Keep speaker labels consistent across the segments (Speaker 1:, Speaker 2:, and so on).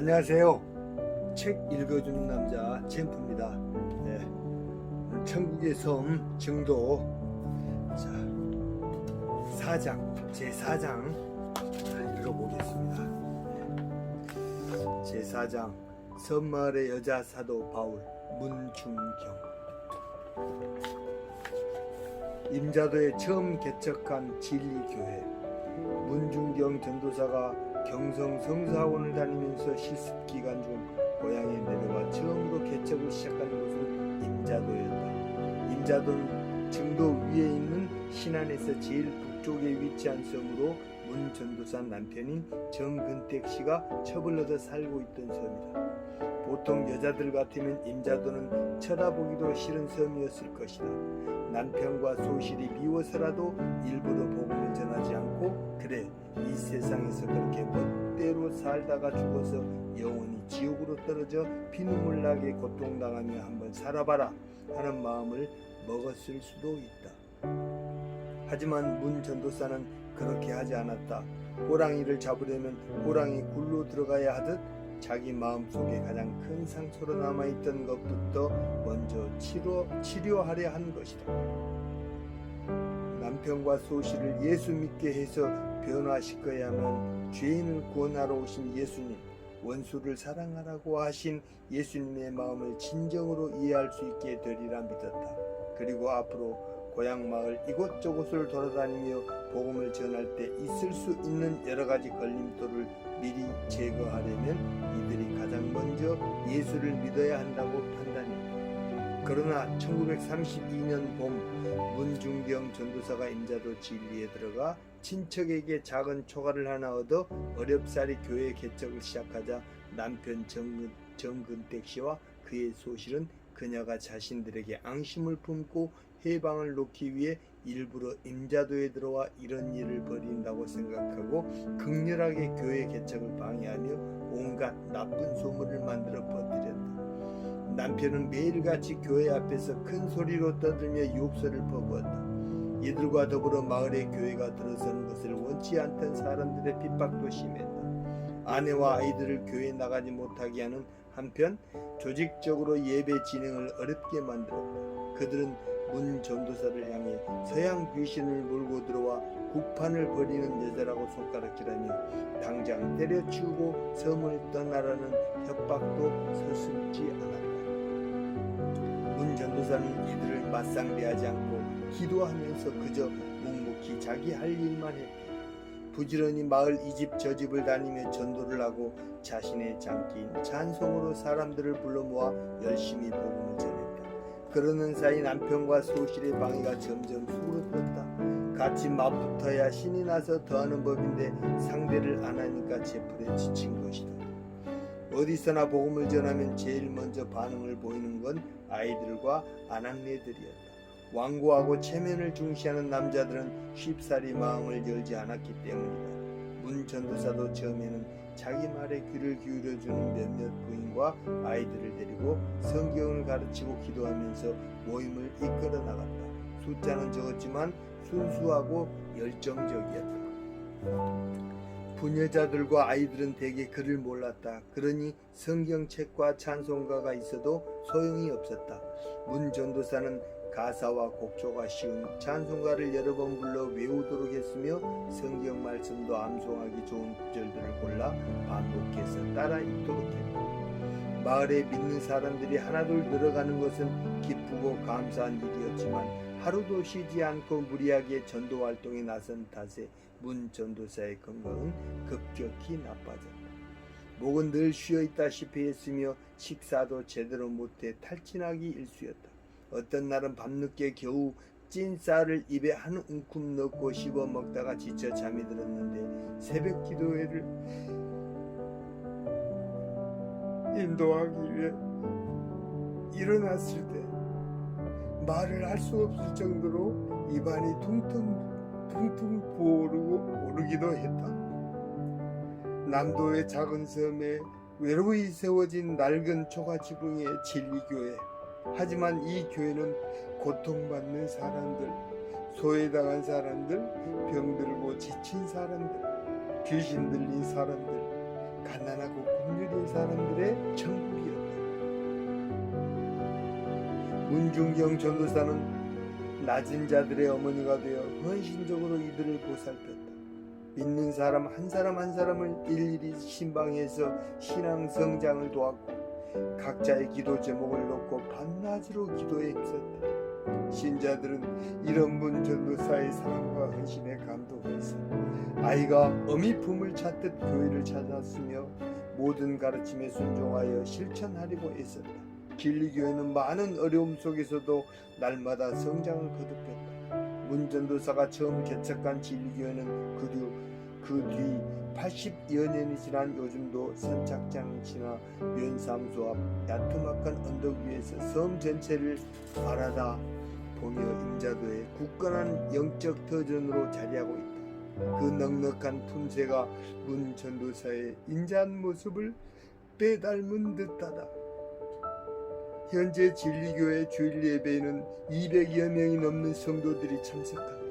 Speaker 1: 안녕하세요. 책 읽어주는 남자 챔프입니다. 네, 천국의 섬 증도 자 4장 제4장 읽어보겠습니다. 제4장 섬마을의 여자 사도 바울 문중경. 임자도에 처음 개척한 진리교회. 문중경 전도사가 경성 성사원을 다니면서 실습기간 중 고향에 내려와 처음으로 개척을 시작한 곳은 임자도였다. 임자도는 증도 위에 있는 신안에서 제일 북쪽에 위치한 섬으로 문 전도사 남편인 정근택 씨가 첩을 얻어 살고 있던 섬이다. 보통 여자들 같으면 임자도는 쳐다보기도 싫은 섬이었을 것이다. 남편과 소실이 미워서라도 일부러 복음을 전하지 않고, 그래 이 세상에서 그렇게 멋대로 살다가 죽어서 영원히 지옥으로 떨어져 피눈물 나게 고통당하며 한번 살아봐라 하는 마음을 먹었을 수도 있다. 하지만 문 전도사는 그렇게 하지 않았다. 호랑이를 잡으려면 호랑이 굴로 들어가야 하듯 자기 마음속에 가장 큰 상처로 남아있던 것부터 먼저 치료하려 한 것이다. 남편과 소실을 예수 믿게 해서 변화시켜야만 죄인을 구원하러 오신 예수님, 원수를 사랑하라고 하신 예수님의 마음을 진정으로 이해할 수 있게 되리라 믿었다. 그리고 앞으로 고향 마을 이곳저곳을 돌아다니며 복음을 전할 때 있을 수 있는 여러 가지 걸림돌을 미리 제거하려면 이들이 가장 먼저 예수를 믿어야 한다고 판단했다. 그러나 1932년 봄 문중경 전도사가 임자도 진리에 들어가 친척에게 작은 초가를 하나 얻어 어렵사리 교회 개척을 시작하자 남편 정근택 씨와 그의 소실은 그녀가 자신들에게 앙심을 품고 해방을 놓기 위해 일부러 임자도에 들어와 이런 일을 벌인다고 생각하고 극렬하게 교회 개척을 방해하며 온갖 나쁜 소문을 만들어 퍼뜨렸다. 남편은 매일같이 교회 앞에서 큰 소리로 떠들며 욕설을 퍼부었다. 이들과 더불어 마을에 교회가 들어서는 것을 원치 않던 사람들의 핍박도 심했다. 아내와 아이들을 교회에 나가지 못하게 하는 한편 조직적으로 예배 진행을 어렵게 만들었다. 그들은 문 전도사를 향해 서양 귀신을 몰고 들어와 국판을 벌이는 여자라고 손가락질하며 당장 때려치우고 섬을 떠나라는 협박도 서슴지 않았다. 문 전도사는 이들을 맞상대하지 않고 기도하면서 그저 묵묵히 자기 할 일만 했다. 부지런히 마을 이 집 저 집을 다니며 전도를 하고 자신의 장기인 찬송으로 사람들을 불러 모아 열심히 복음을 전했다. 그러는 사이 남편과 소실의 방해가 점점 수그러들었다. 같이 맞붙어야 신이 나서 더하는 법인데 상대를 안 하니까 제풀에 지친 것이다. 어디서나 복음을 전하면 제일 먼저 반응을 보이는 건 아이들과 아낙네들이었다. 완고하고 체면을 중시하는 남자들은 쉽사리 마음을 열지 않았기 때문이다. 문 전도사도 처음에는 자기 말에 귀를 기울여주는 몇몇 부인과 아이들을 데리고 성경을 가르치고 기도하면서 모임을 이끌어 나갔다. 숫자는 적었지만 순수하고 열정적이었다. 부녀자들과 아이들은 대개 글을 몰랐다. 그러니 성경책과 찬송가가 있어도 소용이 없었다. 문 전도사는 가사와 곡조가 쉬운 찬송가를 여러 번 불러 외우도록 했으며 성경 말씀도 암송하기 좋은 구절들을 골라 반복해서 따라 읽도록 했다. 마을에 믿는 사람들이 하나둘 늘어가는 것은 기쁘고 감사한 일이었지만 하루도 쉬지 않고 무리하게 전도 활동에 나선 탓에 문 전도사의 건강은 급격히 나빠졌다. 목은 늘 쉬어있다시피 했으며 식사도 제대로 못해 탈진하기 일쑤였다. 어떤 날은 밤늦게 겨우 찐 쌀을 입에 한 움큼 넣고 씹어 먹다가 지쳐 잠이 들었는데 새벽 기도회를 인도하기 위해 일어났을 때 말을 할 수 없을 정도로 입안이 퉁퉁 부어오르고 오르기도 했다. 남도의 작은 섬에 외로이 세워진 낡은 초가지붕의 진리교회. 하지만 이 교회는 고통받는 사람들, 소외당한 사람들, 병들고 지친 사람들, 귀신 들린 사람들, 가난하고 굶주린 사람들의 천국이었다. 문중경 전도사는 낮은 자들의 어머니가 되어 헌신적으로 이들을 보살폈다. 믿는 사람 한 사람을 일일이 신방해서 신앙 성장을 도왔고 각자의 기도 제목을 놓고 밤낮으로 기도에 힘썼다. 신자들은 이런 문 전도사의 사랑과 헌신에 감동해서 아이가 어미 품을 찾듯 교회를 찾았으며 모든 가르침에 순종하여 실천하려고 애썼다. 진리교회는 많은 어려움 속에서도 날마다 성장을 거듭했다. 문 전도사가 처음 개척한 진리교회는 그 뒤 80여 년이 지난 요즘도 선착장 지나 면상소 앞 야트막한 언덕 위에서 섬 전체를 바라다 보며 임자도의 굳건한 영적 터전으로 자리하고 있다. 그 넉넉한 품새가 문 전도사의 인자한 모습을 빼닮은 듯하다. 현재 진리교회 주일 예배에는 200여 명이 넘는 성도들이 참석한다.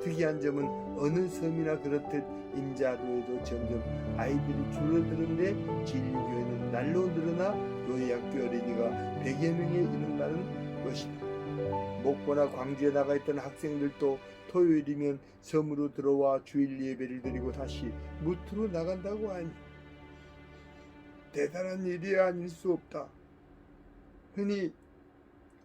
Speaker 1: 특이한 점은 어느 섬이나 그렇듯 임자도에도 점점 아이들이 줄어드는데 진리교회는 날로 늘어나 교회학교 어린이가 100여 명에 이른다는 것이다. 목포나 광주에 나가 있던 학생들도 토요일이면 섬으로 들어와 주일 예배를 드리고 다시 무트로 나간다고 하니 대단한 일이 아닐 수 없다. 흔히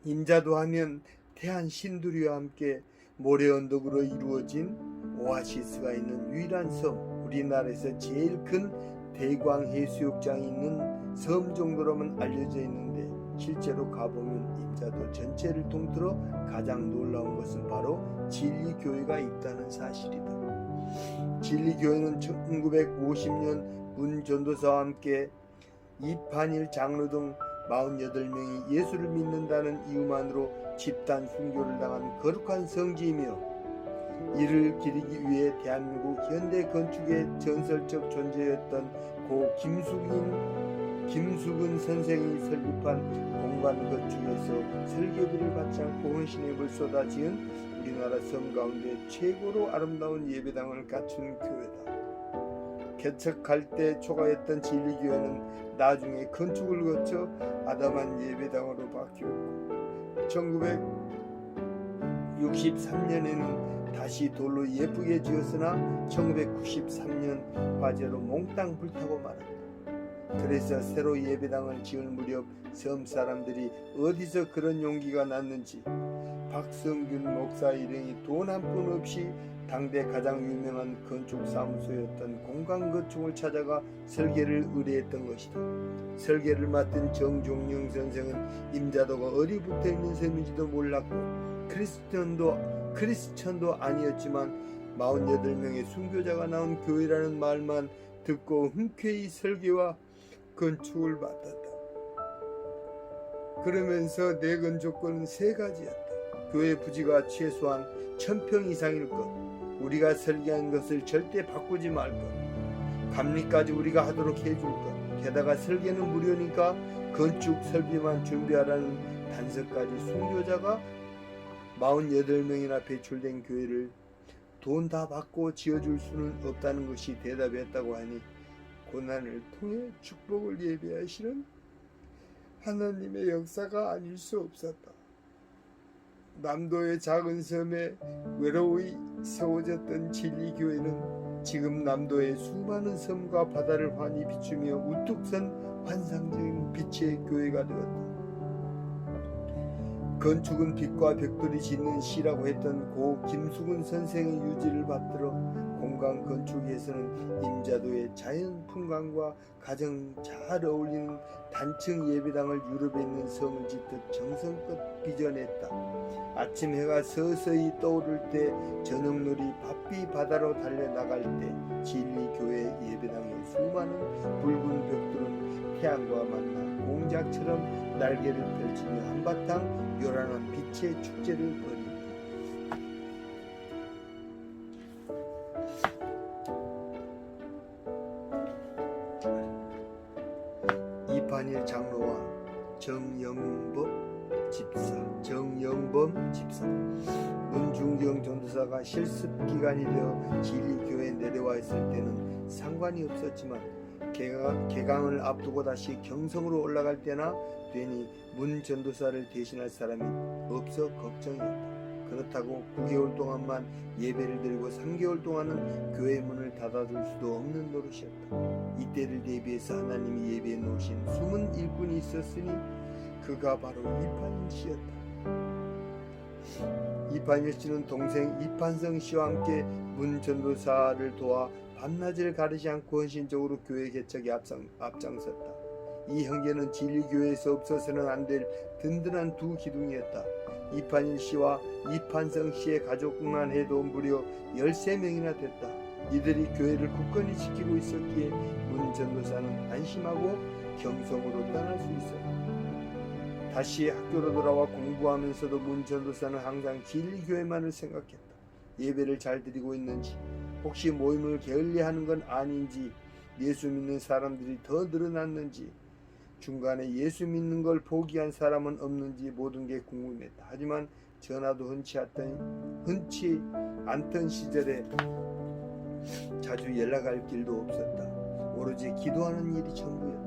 Speaker 1: 임자도 하면 태안 신두리와 함께 모래 언덕으로 이루어진 오아시스가 있는 유일한 섬, 우리나라에서 제일 큰 대광 해수욕장이 있는 섬 정도로만 알려져 있는데 실제로 가보면 임자도 전체를 통틀어 가장 놀라운 것은 바로 진리교회가 있다는 사실이다. 진리교회는 1950년 문 전도사와 함께 이판일 장로 등 48명이 예수를 믿는다는 이유만으로 집단 순교를 당한 거룩한 성지이며 이를 기리기 위해 대한민국 현대 건축의 전설적 존재였던 고 김숙은 선생이 설립한 공간 건축에서 설계비를 받지 않고 헌신액을 쏟아 지은 우리나라 섬 가운데 최고로 아름다운 예배당을 갖춘 교회다. 개척할 때 초가였던 진리교회는 나중에 건축을 거쳐 아담한 예배당으로 바뀌었고 1963년에는 다시 돌로 예쁘게 지었으나 1993년 화재로 몽땅 불타고 말았다. 그래서 새로 예배당을 지을 무렵 섬 사람들이 어디서 그런 용기가 났는지 박성균 목사 일행이 돈 한 푼 없이 당대 가장 유명한 건축사무소였던 공간건축을 찾아가 설계를 의뢰했던 것이다. 설계를 맡은 정종영 선생은 임자도가 어디 붙어있는 섬인지도 몰랐고 크리스천도 아니었지만 48명의 순교자가 나온 교회라는 말만 듣고 흔쾌히 설계와 건축을 맡았다. 그러면서 내건 조건은 3가지였다. 교회 부지가 최소한 1000평 이상일 것, 우리가 설계한 것을 절대 바꾸지 말 것, 감리까지 우리가 하도록 해줄 것, 게다가 설계는 무료니까 건축 설비만 준비하라는 단서까지 순교자가 48명이나 배출된 교회를 돈 다 받고 지어줄 수는 없다는 것이 대답이었다고 하니 고난을 통해 축복을 예배하시는 하나님의 역사가 아닐 수 없었다. 남도의 작은 섬에 외로이 세워졌던 진리교회는 지금 남도의 수많은 섬과 바다를 환히 비추며 우뚝 선 환상적인 빛의 교회가 되었다. 건축은 빛과 벽돌이 짓는 시라고 했던 고 김숙은 선생의 유지를 받들어 공간 건축에서는 임자도의 자연 풍광과 가장 잘 어울리는 단층 예배당을 유럽에 있는 섬을 짓듯 정성껏 빚어냈다. 아침 해가 서서히 떠오를 때 저녁놀이 바삐 바다로 달려나갈 때 진리교회 예배당의 수많은 붉은 벽돌은 태양과 만나 공작처럼 날개를 펼치며 한바탕 요란한 빛의 축제를 벌인다. 이판일 장로와 정영범 집사, 문중경 전도사가 실습 기간이 되어 진리교회에 내려와 있을 때는 상관이 없었지만 개강을 앞두고 다시 경성으로 올라갈 때나 되니 문 전도사를 대신할 사람이 없어 걱정이었다. 그렇다고 9개월 동안만 예배를 드리고 3개월 동안은 교회 문을 닫아둘 수도 없는 노릇이었다. 이때를 대비해서 하나님이 예배해 놓으신 숨은 일꾼이 있었으니 그가 바로 이판일 씨였다. 이판일 씨는 동생 이판성 씨와 함께 문 전도사를 도와 밤낮을 가리지 않고 헌신적으로 교회 개척에 앞장섰다. 이 형제는 진리교회에서 없어서는 안 될 든든한 두 기둥이었다. 이판일 씨와 이판성 씨의 가족만 해도 무려 13명이나 됐다. 이들이 교회를 굳건히 지키고 있었기에 문 전도사는 안심하고 경성으로 떠날 수 있었다. 다시 학교로 돌아와 공부하면서도 문 전도사는 항상 진리교회만을 생각했다. 예배를 잘 드리고 있는지, 혹시 모임을 게을리하는 건 아닌지, 예수 믿는 사람들이 더 늘어났는지, 중간에 예수 믿는 걸 포기한 사람은 없는지 모든 게 궁금했다. 하지만 전화도 흔치 않던 시절에 자주 연락할 길도 없었다. 오로지 기도하는 일이 전부였다.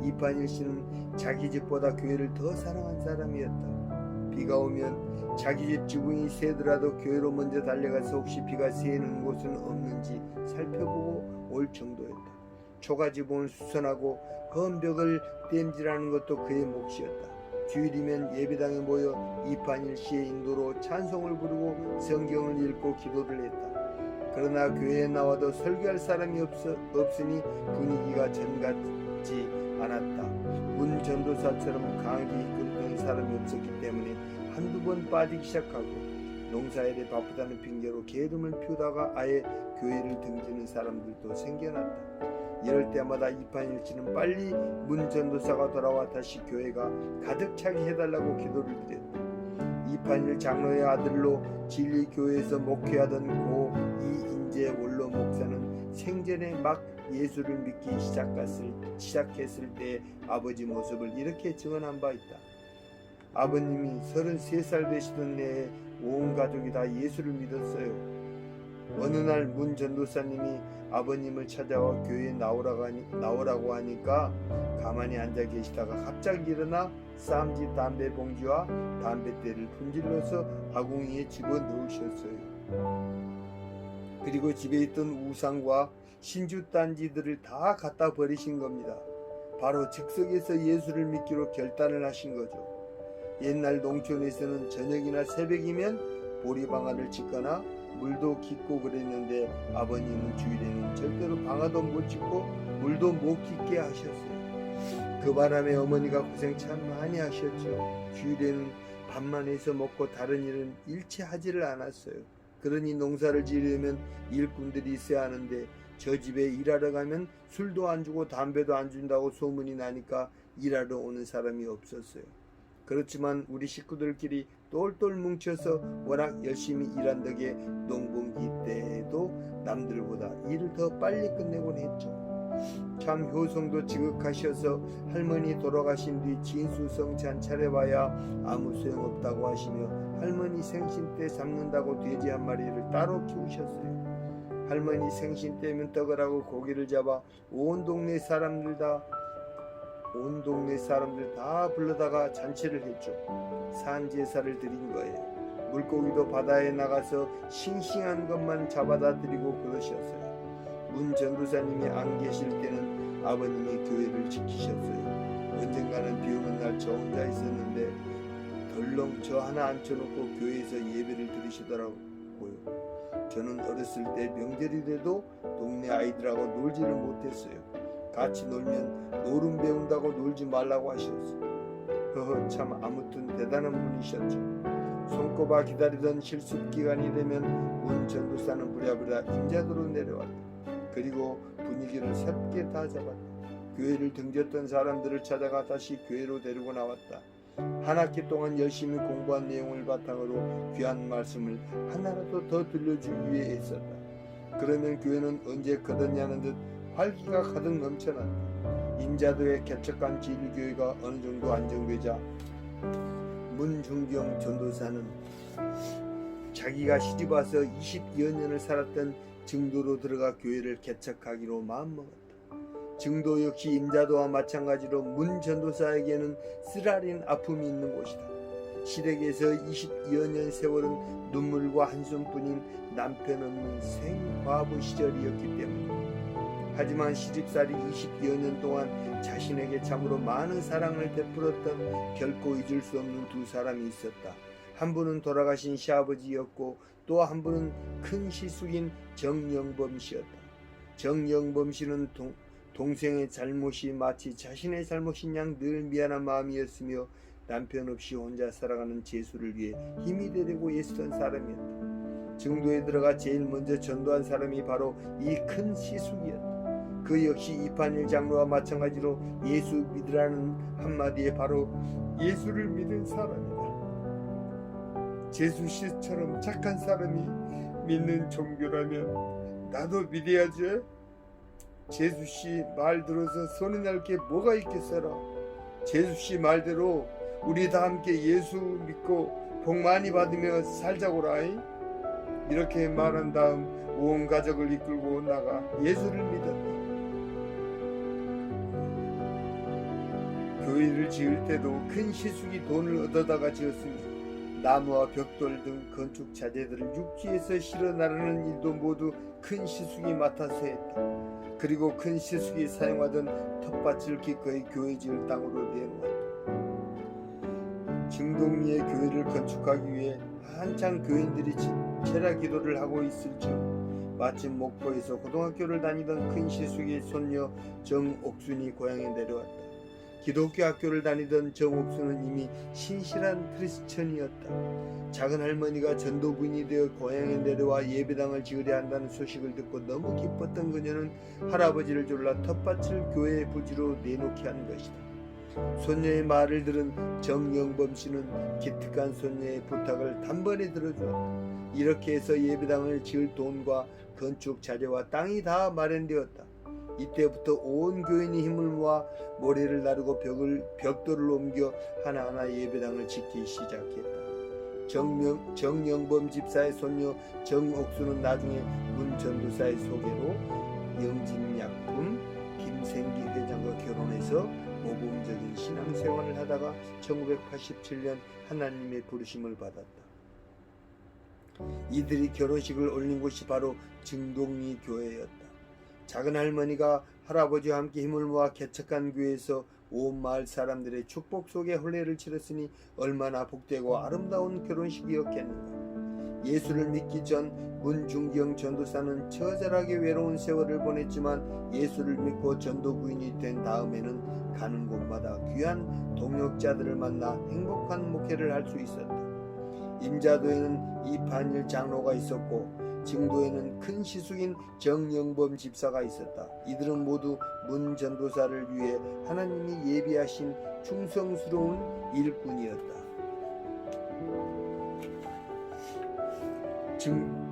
Speaker 1: 이판일 씨는 자기 집보다 교회를 더 사랑한 사람이었다. 비가 오면 자기 집 지붕이 새더라도 교회로 먼저 달려가서 혹시 비가 새는 곳은 없는지 살펴보고 올 정도였다. 초가지붕을 수선하고 헌벽을 땜질하는 것도 그의 몫이었다. 주일이면 예배당에 모여 이판일 씨의 인도로 찬송을 부르고 성경을 읽고 기도를 했다. 그러나 교회에 나와도 설교할 사람이 없으니 분위기가 전같지 않았다. 문 전도사처럼 강하게 이끌던 사람이 없었기 때문에 한두 번 빠지기 시작하고 농사일에 바쁘다는 핑계로 게으름을 피우다가 아예 교회를 등지는 사람들도 생겨났다. 이럴 때마다 이판일 씨는 빨리 문 전도사가 돌아와 다시 교회가 가득 차게 해달라고 기도를 드렸다. 이판일 장로의 아들로 진리교회에서 목회하던 고 이인재 원로 목사는 생전에 막 예수를 믿기 시작했을 때 아버지 모습을 이렇게 증언한 바 있다. 아버님이 33살 되시던 해에 온 가족이 다 예수를 믿었어요. 어느 날 문 전도사님이 아버님을 찾아와 교회에 나오라고 하니까 가만히 앉아 계시다가 갑자기 일어나 쌈지 담배 봉지와 담뱃대를 분질러서 아궁이에 집어넣으셨어요. 그리고 집에 있던 우상과 신주단지들을 다 갖다 버리신 겁니다. 바로 즉석에서 예수를 믿기로 결단을 하신 거죠. 옛날 농촌에서는 저녁이나 새벽이면 보리방아를 짓거나 물도 깃고 그랬는데 아버님은 주일에는 절대로 방아도 못 짓고 물도 못 깃게 하셨어요. 그 바람에 어머니가 고생 참 많이 하셨죠. 주일에는 밥만 해서 먹고 다른 일은 일체 하지를 않았어요. 그러니 농사를 지으려면 일꾼들이 있어야 하는데 저 집에 일하러 가면 술도 안 주고 담배도 안 준다고 소문이 나니까 일하러 오는 사람이 없었어요. 그렇지만 우리 식구들끼리 똘똘 뭉쳐서 워낙 열심히 일한 덕에 농번기 때에도 남들보다 일을 더 빨리 끝내곤 했죠. 참 효성도 지극하셔서 할머니 돌아가신 뒤 진수성찬 차려봐야 아무 소용없다고 하시며 할머니 생신 때 잡는다고 돼지 한 마리를 따로 키우셨어요. 할머니 생신 때면 떡을 하고 고기를 잡아 온 동네 사람들 다 불러다가 잔치를 했죠. 산제사를 드린 거예요. 물고기도 바다에 나가서 싱싱한 것만 잡아다 드리고 그러셨어요. 문 전도사님이 안 계실 때는 아버님이 교회를 지키셨어요. 언젠가는 비 오는 날 저 혼자 있었는데 덜렁 저 하나 앉혀놓고 교회에서 예배를 드리시더라고요. 저는 어렸을 때 명절이 돼도 동네 아이들하고 놀지를 못했어요. 같이 놀면 노름 배운다고 놀지 말라고 하셨어요. 참 아무튼 대단한 분이셨죠. 손꼽아 기다리던 실습 기간이 되면 문 전도사는 부랴부랴 임자도로 내려왔다. 그리고 분위기를 새롭게 다 잡았다. 교회를 등졌던 사람들을 찾아가 다시 교회로 데리고 나왔다. 한 학기 동안 열심히 공부한 내용을 바탕으로 귀한 말씀을 하나라도 더 들려주기 위해 애썼다. 그러면 교회는 언제 거듭냐는 듯 활기가 가득 넘쳐났다. 임자도에 개척한 진리교회가 어느 정도 안정되자 문중경 전도사는 자기가 시집와서 20여 년을 살았던 증도로 들어가 교회를 개척하기로 마음먹었다. 증도 역시 임자도와 마찬가지로 문 전도사에게는 쓰라린 아픔이 있는 곳이다. 시댁에서 20여 년 세월은 눈물과 한숨뿐인 남편 없는 생과부 시절이었기 때문이다. 하지만 시집살이 20여 년 동안 자신에게 참으로 많은 사랑을 베풀었던 결코 잊을 수 없는 두 사람이 있었다. 한 분은 돌아가신 시아버지였고 또 한 분은 큰 시숙인 정영범 씨였다. 정영범 씨는 동생의 잘못이 마치 자신의 잘못인 양 늘 미안한 마음이었으며 남편 없이 혼자 살아가는 제수를 위해 힘이 되려고 애쓰던 사람이었다. 증도에 들어가 제일 먼저 전도한 사람이 바로 이 큰 시숙이었다. 그 역시 이판일 장로와 마찬가지로 예수 믿으라는 한마디에 바로 예수를 믿은 사람이다. 제수 씨처럼 착한 사람이 믿는 종교라면 나도 믿어야지. 제수 씨 말 들어서 손이 날 게 뭐가 있겠어라. 제수 씨 말대로 우리 다 함께 예수 믿고 복 많이 받으며 살자고라잉. 이렇게 말한 다음 온 가족을 이끌고 나가 예수를 믿었다. 교회를 지을 때도 큰 시숙이 돈을 얻어다가 지었으니 나무와 벽돌 등 건축 자재들을 육지에서 실어 나르는 일도 모두 큰 시숙이 맡아서 했다. 그리고 큰 시숙이 사용하던 텃밭을 기꺼이 교회 지을 땅으로 내놓았다. 증동리의 교회를 건축하기 위해 한창 교인들이 철야 기도를 하고 있을 즈음 마침 목포에서 고등학교를 다니던 큰 시숙의 손녀 정옥순이 고향에 내려왔다. 기독교 학교를 다니던 정옥순은 이미 신실한 크리스천이었다. 작은 할머니가 전도부인이 되어 고향에 내려와 예배당을 지으려 한다는 소식을 듣고 너무 기뻤던 그녀는 할아버지를 졸라 텃밭을 교회의 부지로 내놓게 한 것이다. 손녀의 말을 들은 정영범 씨는 기특한 손녀의 부탁을 단번에 들어주었다. 이렇게 해서 예배당을 지을 돈과 건축 자재와 땅이 다 마련되었다. 이때부터 온 교인이 힘을 모아 모래를 나르고 벽돌을 옮겨 하나하나 예배당을 짓기 시작했다. 정영범 집사의 손녀 정옥수는 나중에 문 전도사의 소개로 영진약품 김생기 회장과 결혼해서 모범적인 신앙생활을 하다가 1987년 하나님의 부르심을 받았다. 이들이 결혼식을 올린 곳이 바로 증동리 교회였다. 작은 할머니가 할아버지와 함께 힘을 모아 개척한 교회에서 온 마을 사람들의 축복 속에 혼례를 치렀으니 얼마나 복되고 아름다운 결혼식이었겠는가. 예수를 믿기 전 문중경 전도사는 처절하게 외로운 세월을 보냈지만 예수를 믿고 전도부인이 된 다음에는 가는 곳마다 귀한 동역자들을 만나 행복한 목회를 할 수 있었다. 임자도에는 이판일 장로가 있었고 증도에는 큰 시숙인 정영범 집사가 있었다. 이들은 모두 문 전도사를 위해 하나님이 예비하신 충성스러운 일꾼이었다.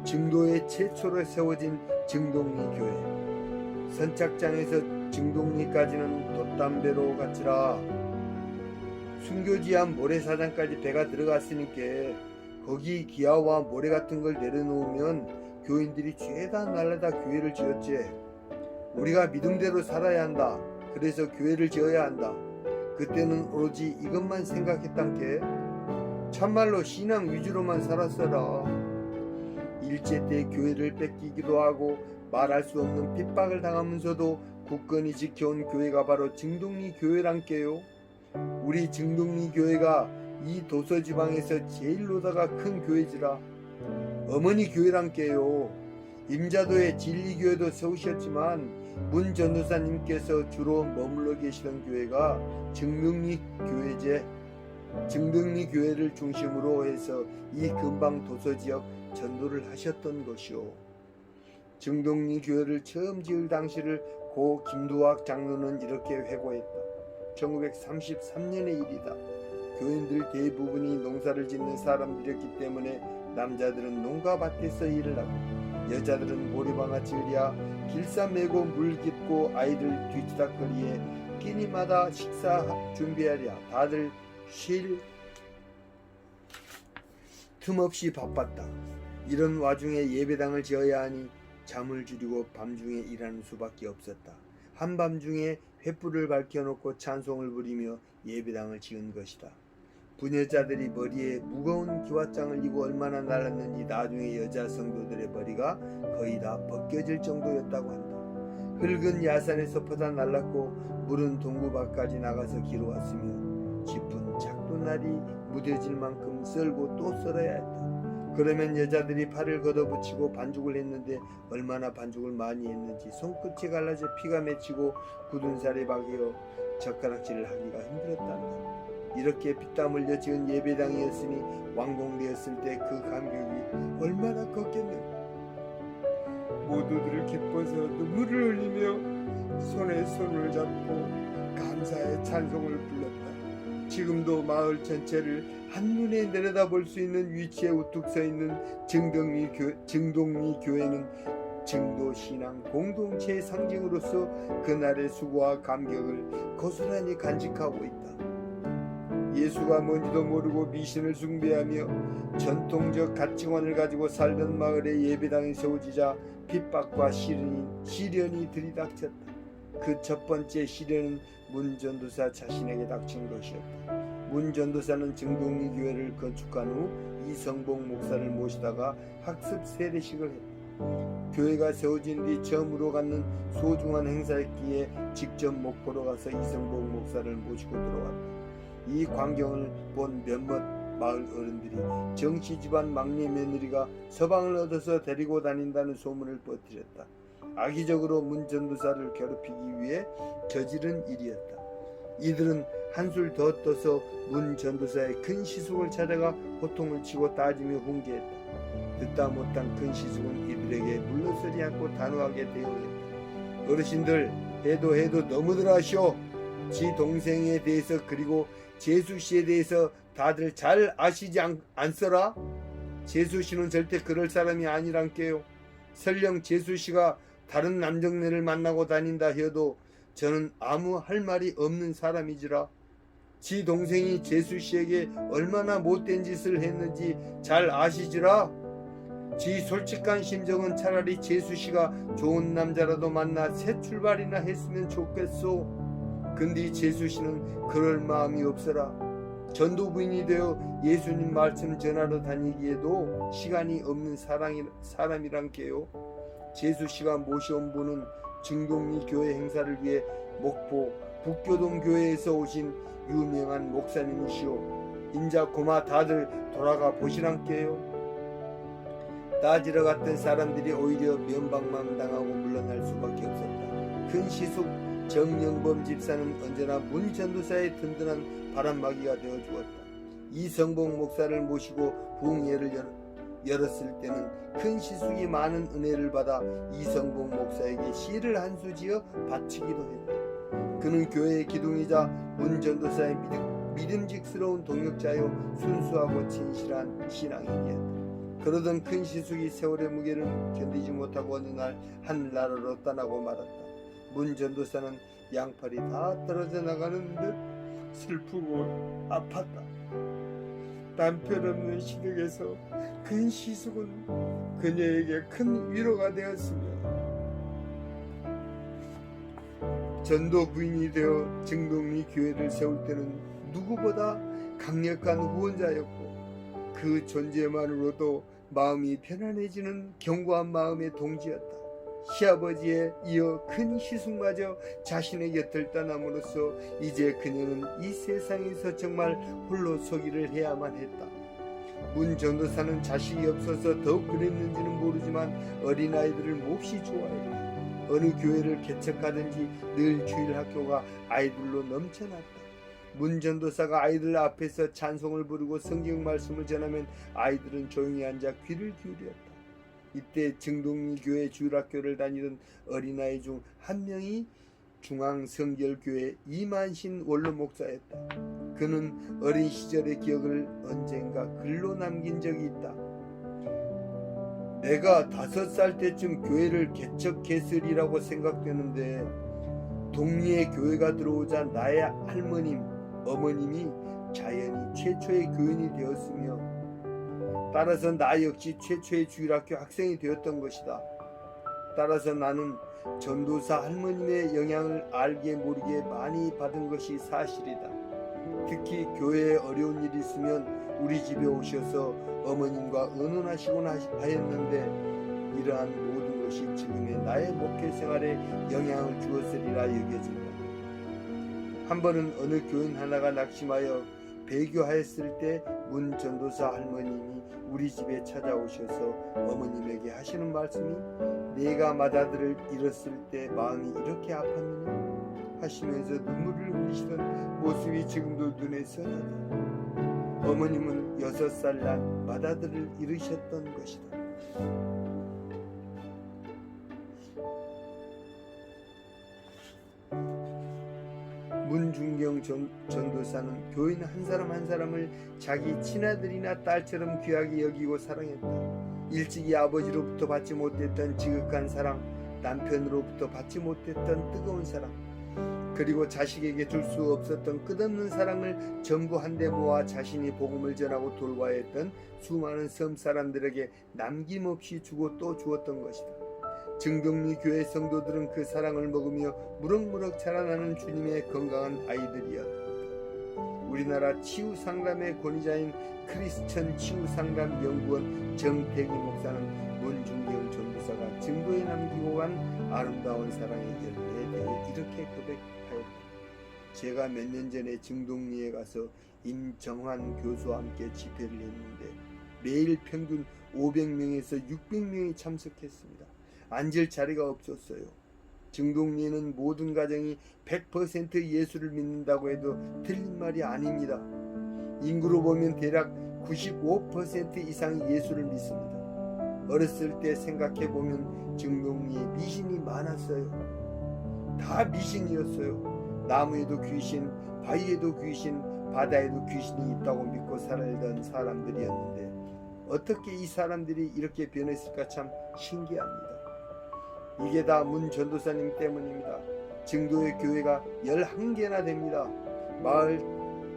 Speaker 1: 증도에 최초로 세워진 증동리 교회. 선착장에서 증동리까지는 돛담배로 갔지라. 순교지 앞 모래사장까지 배가 들어갔으니까 거기 기아와 모래 같은 걸 내려놓으면 교인들이 죄다 날라다 교회를 지었지. 우리가 믿음대로 살아야 한다. 그래서 교회를 지어야 한다. 그때는 오로지 이것만 생각했단게. 참말로 신앙 위주로만 살았어라. 일제 때 교회를 뺏기기도 하고 말할 수 없는 핍박을 당하면서도 굳건히 지켜온 교회가 바로 증동리 교회란께요. 우리 증동리 교회가 이 도서지방에서 제일 노다가 큰 교회지라. 어머니 교회란께요. 임자도에 진리교회도 세우셨지만 문 전도사님께서 주로 머물러 계시던 교회가 증동리 교회제. 증동리 교회를 중심으로 해서 이 근방 도서지역 전도를 하셨던 것이오. 증동리 교회를 처음 지을 당시를 고 김두학 장로는 이렇게 회고했다. 1933년의 일이다. 교인들 대부분이 농사를 짓는 사람들이었기 때문에 남자들은 농가 밭에서 일을 하고 여자들은 모래방아 지으랴 길쌈 메고 물 깃고 아이들 뒤치다거리에 끼니마다 식사 준비하랴 다들 쉴 틈 없이 바빴다. 이런 와중에 예배당을 지어야 하니 잠을 줄이고 밤중에 일하는 수밖에 없었다. 한밤중에 횃불을 밝혀놓고 찬송을 부리며 예배당을 지은 것이다. 부녀자들이 머리에 무거운 기와장을 이고 얼마나 날랐는지 나중에 여자 성도들의 머리가 거의 다 벗겨질 정도였다고 한다. 흙은 야산에서 퍼다 날랐고 물은 동구 밖까지 나가서 기러왔으며 짚은 작두날이 무뎌질 만큼 썰고 또 썰어야 했다. 그러면 여자들이 팔을 걷어붙이고 반죽을 했는데 얼마나 반죽을 많이 했는지 손끝이 갈라져 피가 맺히고 굳은 살이 박여 젓가락질을 하기가 힘들었단다. 이렇게 피땀 흘려 지은 예배당이었으니 완공되었을 때 그 감격이 얼마나 컸겠는가. 모두들 기뻐서 눈물을 흘리며 손에 손을 잡고 감사의 찬송을 불렀다. 지금도 마을 전체를 한눈에 내려다볼 수 있는 위치에 우뚝 서 있는 증동리 교회는 증도신앙 공동체의 상징으로서 그날의 수고와 감격을 고스란히 간직하고 있다. 예수가 뭔지도 모르고 미신을 숭배하며 전통적 가치관을 가지고 살던 마을에 예배당이 세워지자 핍박과 시련이 들이닥쳤다. 그 첫 번째 시련은 문 전도사 자신에게 닥친 것이었다. 문 전도사는 증동리 교회를 건축한 후 이성복 목사를 모시다가 학습 세례식을 했다. 교회가 세워진 뒤 처음으로 갖는 소중한 행사였기에 직접 목포로 가서 이성복 목사를 모시고 들어왔다. 이 광경을 본 몇몇 마을 어른들이 정씨 집안 막내 며느리가 서방을 얻어서 데리고 다닌다는 소문을 퍼뜨렸다. 악의적으로 문 전도사를 괴롭히기 위해 저지른 일이었다. 이들은 한술 더 떠서 문 전도사의 큰 시숙을 찾아가 호통을 치고 따지며 훈계했다. 듣다 못한 큰 시숙은 이들에게 물러서지 않고 단호하게 대응했다. 어르신들, 해도 너무들 하시오. 지 동생에 대해서 그리고 재수씨에 대해서 다들 잘 아시지 않소라? 재수씨는 절대 그럴 사람이 아니란께요. 설령 재수씨가 다른 남정네를 만나고 다닌다 해도 저는 아무 할 말이 없는 사람이지라. 지 동생이 재수씨에게 얼마나 못된 짓을 했는지 잘 아시지라. 지 솔직한 심정은 차라리 재수씨가 좋은 남자라도 만나 새 출발이나 했으면 좋겠소. 근데 재수씨는 그럴 마음이 없어라. 전도부인이 되어 예수님 말씀 전하러 다니기에도 시간이 없는 사람이란께요. 재수씨가 모셔온 분은 증동리 교회 행사를 위해 목포 북교동 교회에서 오신 유명한 목사님이시오. 인자 고마 다들 돌아가 보시란께요. 따지러 갔던 사람들이 오히려 면박만 당하고 물러날 수밖에 없었다. 큰 시숙 정영범 집사는 언제나 문 전도사의 든든한 바람막이가 되어 주었다. 이성복 목사를 모시고 부흥회를 열었을 때는 큰 시숙이 많은 은혜를 받아 이성복 목사에게 시를 한 수 지어 바치기도 했다. 그는 교회의 기둥이자 문 전도사의 믿음직스러운 동역자요 순수하고 진실한 신앙인이었다. 그러던 큰 시숙이 세월의 무게를 견디지 못하고 어느 날 하늘나라로 떠나고 말았다. 문 전도사는 양팔이 다 떨어져 나가는 듯 슬프고 아팠다. 남편 없는 시댁에서 큰 시숙은 그녀에게 큰 위로가 되었으며 전도 부인이 되어 증동리 교회를 세울 때는 누구보다 강력한 후원자였고 그 존재만으로도 마음이 편안해지는 견고한 마음의 동지였다. 시아버지에 이어 큰 시숙마저 자신의 곁을 떠남으로써 이제 그녀는 이 세상에서 정말 홀로 서기를 해야만 했다. 문 전도사는 자식이 없어서 더욱 그랬는지는 모르지만 어린아이들을 몹시 좋아했다. 어느 교회를 개척하든지 늘 주일학교가 아이들로 넘쳐났다. 문 전도사가 아이들 앞에서 찬송을 부르고 성경 말씀을 전하면 아이들은 조용히 앉아 귀를 기울였다. 이때 증동리 교회 주일학교를 다니던 어린아이 중 한 명이 중앙성결교회 이만신 원로 목사였다. 그는 어린 시절의 기억을 언젠가 글로 남긴 적이 있다. 내가 5살 때쯤 교회를 개척했으리라고 생각되는데 동리에 교회가 들어오자 나의 할머님, 어머님이 자연히 최초의 교인이 되었으며 따라서 나 역시 최초의 주일학교 학생이 되었던 것이다. 따라서 나는 전도사 할머님의 영향을 알게 모르게 많이 받은 것이 사실이다. 특히 교회에 어려운 일이 있으면 우리 집에 오셔서 어머님과 의논하시곤 하였는데 이러한 모든 것이 지금의 나의 목회 생활에 영향을 주었으리라 여겨진다. 한 번은 어느 교인 하나가 낙심하여 배교하였을 때 문 전도사 할머님이 우리 집에 찾아오셔서 어머님에게 하시는 말씀이 내가 맏아들을 잃었을 때 마음이 이렇게 아팠느냐 하시면서 눈물을 흘리시던 모습이 지금도 눈에 선하다. 어머님은 6살 난 맏아들을 잃으셨던 것이다. 문중경 전도사는 교인 한 사람 한 사람을 자기 친아들이나 딸처럼 귀하게 여기고 사랑했다. 일찍이 아버지로부터 받지 못했던 지극한 사랑, 남편으로부터 받지 못했던 뜨거운 사랑, 그리고 자식에게 줄 수 없었던 끝없는 사랑을 전부 한데 모아 자신이 복음을 전하고 돌봐야 했던 수많은 섬 사람들에게 남김없이 주고 또 주었던 것이다. 증동리 교회 성도들은 그 사랑을 먹으며 무럭무럭 자라나는 주님의 건강한 아이들이었다. 우리나라 치유상담의 권위자인 크리스천 치유상담연구원 정태기 목사는 문중경 전도사가 증거에 남기고 간 아름다운 사랑의 열매에 대해 이렇게 고백하였다. 제가 몇 년 전에 증동리에 가서 임정환 교수와 함께 집회를 했는데 매일 평균 500명에서 600명이 참석했습니다. 앉을 자리가 없었어요. 증동리에는 모든 가정이 100% 예수를 믿는다고 해도 틀린 말이 아닙니다. 인구로 보면 대략 95% 이상이 예수를 믿습니다. 어렸을 때 생각해보면 증동리에 미신이 많았어요. 다 미신이었어요. 나무에도 귀신, 바위에도 귀신, 바다에도 귀신이 있다고 믿고 살던 사람들이었는데 어떻게 이 사람들이 이렇게 변했을까 참 신기합니다. 이게 다 문 전도사님 때문입니다. 증도의 교회가 11개나 됩니다.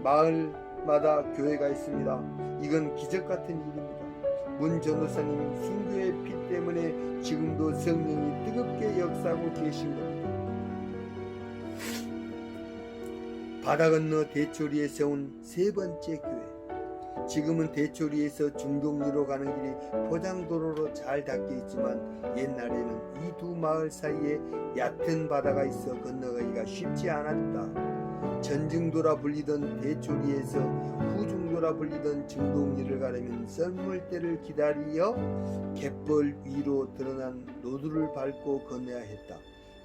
Speaker 1: 마을마다 교회가 있습니다. 이건 기적 같은 일입니다. 문 전도사님 순교의 피 때문에 지금도 성령이 뜨겁게 역사하고 계신 겁니다. 바다 건너 대초리에 세운 3번째 교회. 지금은 대초리에서 중동리로 가는 길이 포장도로로 잘 닦여 있지만 옛날에는 이 두 마을 사이에 얕은 바다가 있어 건너가기가 쉽지 않았다. 전증도라 불리던 대초리에서 후중도라 불리던 중동리를 가려면 썰물대를 기다려 갯벌 위로 드러난 노두를 밟고 건너야 했다.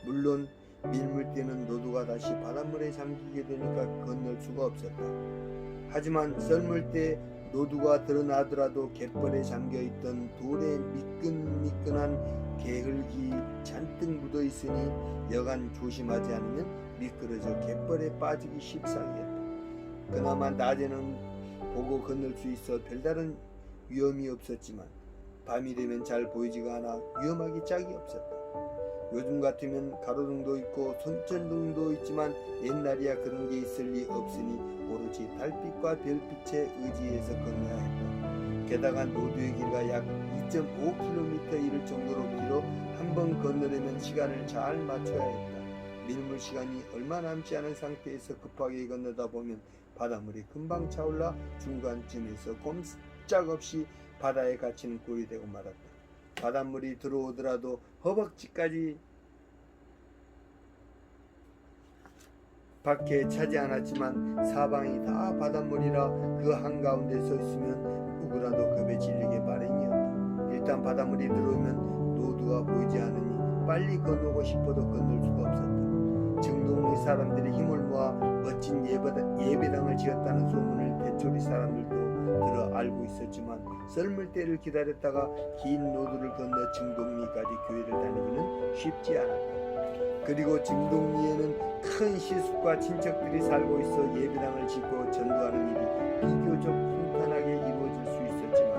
Speaker 1: 물론 밀물대는 노두가 다시 바닷물에 잠기게 되니까 건널 수가 없었다. 하지만 썰물대 노두가 드러나더라도 갯벌에 잠겨있던 돌에 미끈미끈한 게흙이 잔뜩 묻어있으니 여간 조심하지 않으면 미끄러져 갯벌에 빠지기 십상이었다. 그나마 낮에는 보고 건널 수 있어 별다른 위험이 없었지만 밤이 되면 잘 보이지가 않아 위험하기 짝이 없었다. 요즘 같으면 가로등도 있고 손전등도 있지만 옛날이야 그런 게 있을 리 없으니 오로지 달빛과 별빛에 의지해서 건너야 했다. 게다가 노두의 길가 약 2.5km 이를 정도로 길어 한 번 건너려면 시간을 잘 맞춰야 했다. 밀물 시간이 얼마 남지 않은 상태에서 급하게 건너다 보면 바닷물이 금방 차올라 중간쯤에서 꼼짝없이 바다에 갇히는 꼴이 되고 말았다. 바닷물이 들어오더라도 허벅지까지 밖에 차지 않았지만 사방이 다 바닷물이라 그 한가운데 서 있으면 누구라도 겁에 질리게 마련이었다. 일단 바닷물이 들어오면 노두가 보이지 않으니 빨리 건너고 싶어도 건널 수가 없었다. 증동리 사람들이 힘을 모아 멋진 예배당을 지었다는 소문을 대초리 사람들도 들어 알고 있었지만 썰물대를 기다렸다가 긴 노두를 건너 증동리까지 교회를 다니기는 쉽지 않았다. 그리고 증동리에는 큰 시숙과 친척들이 살고 있어 예배당을 짓고 전도하는 일이 비교적 순탄하게 이루어질 수 있었지만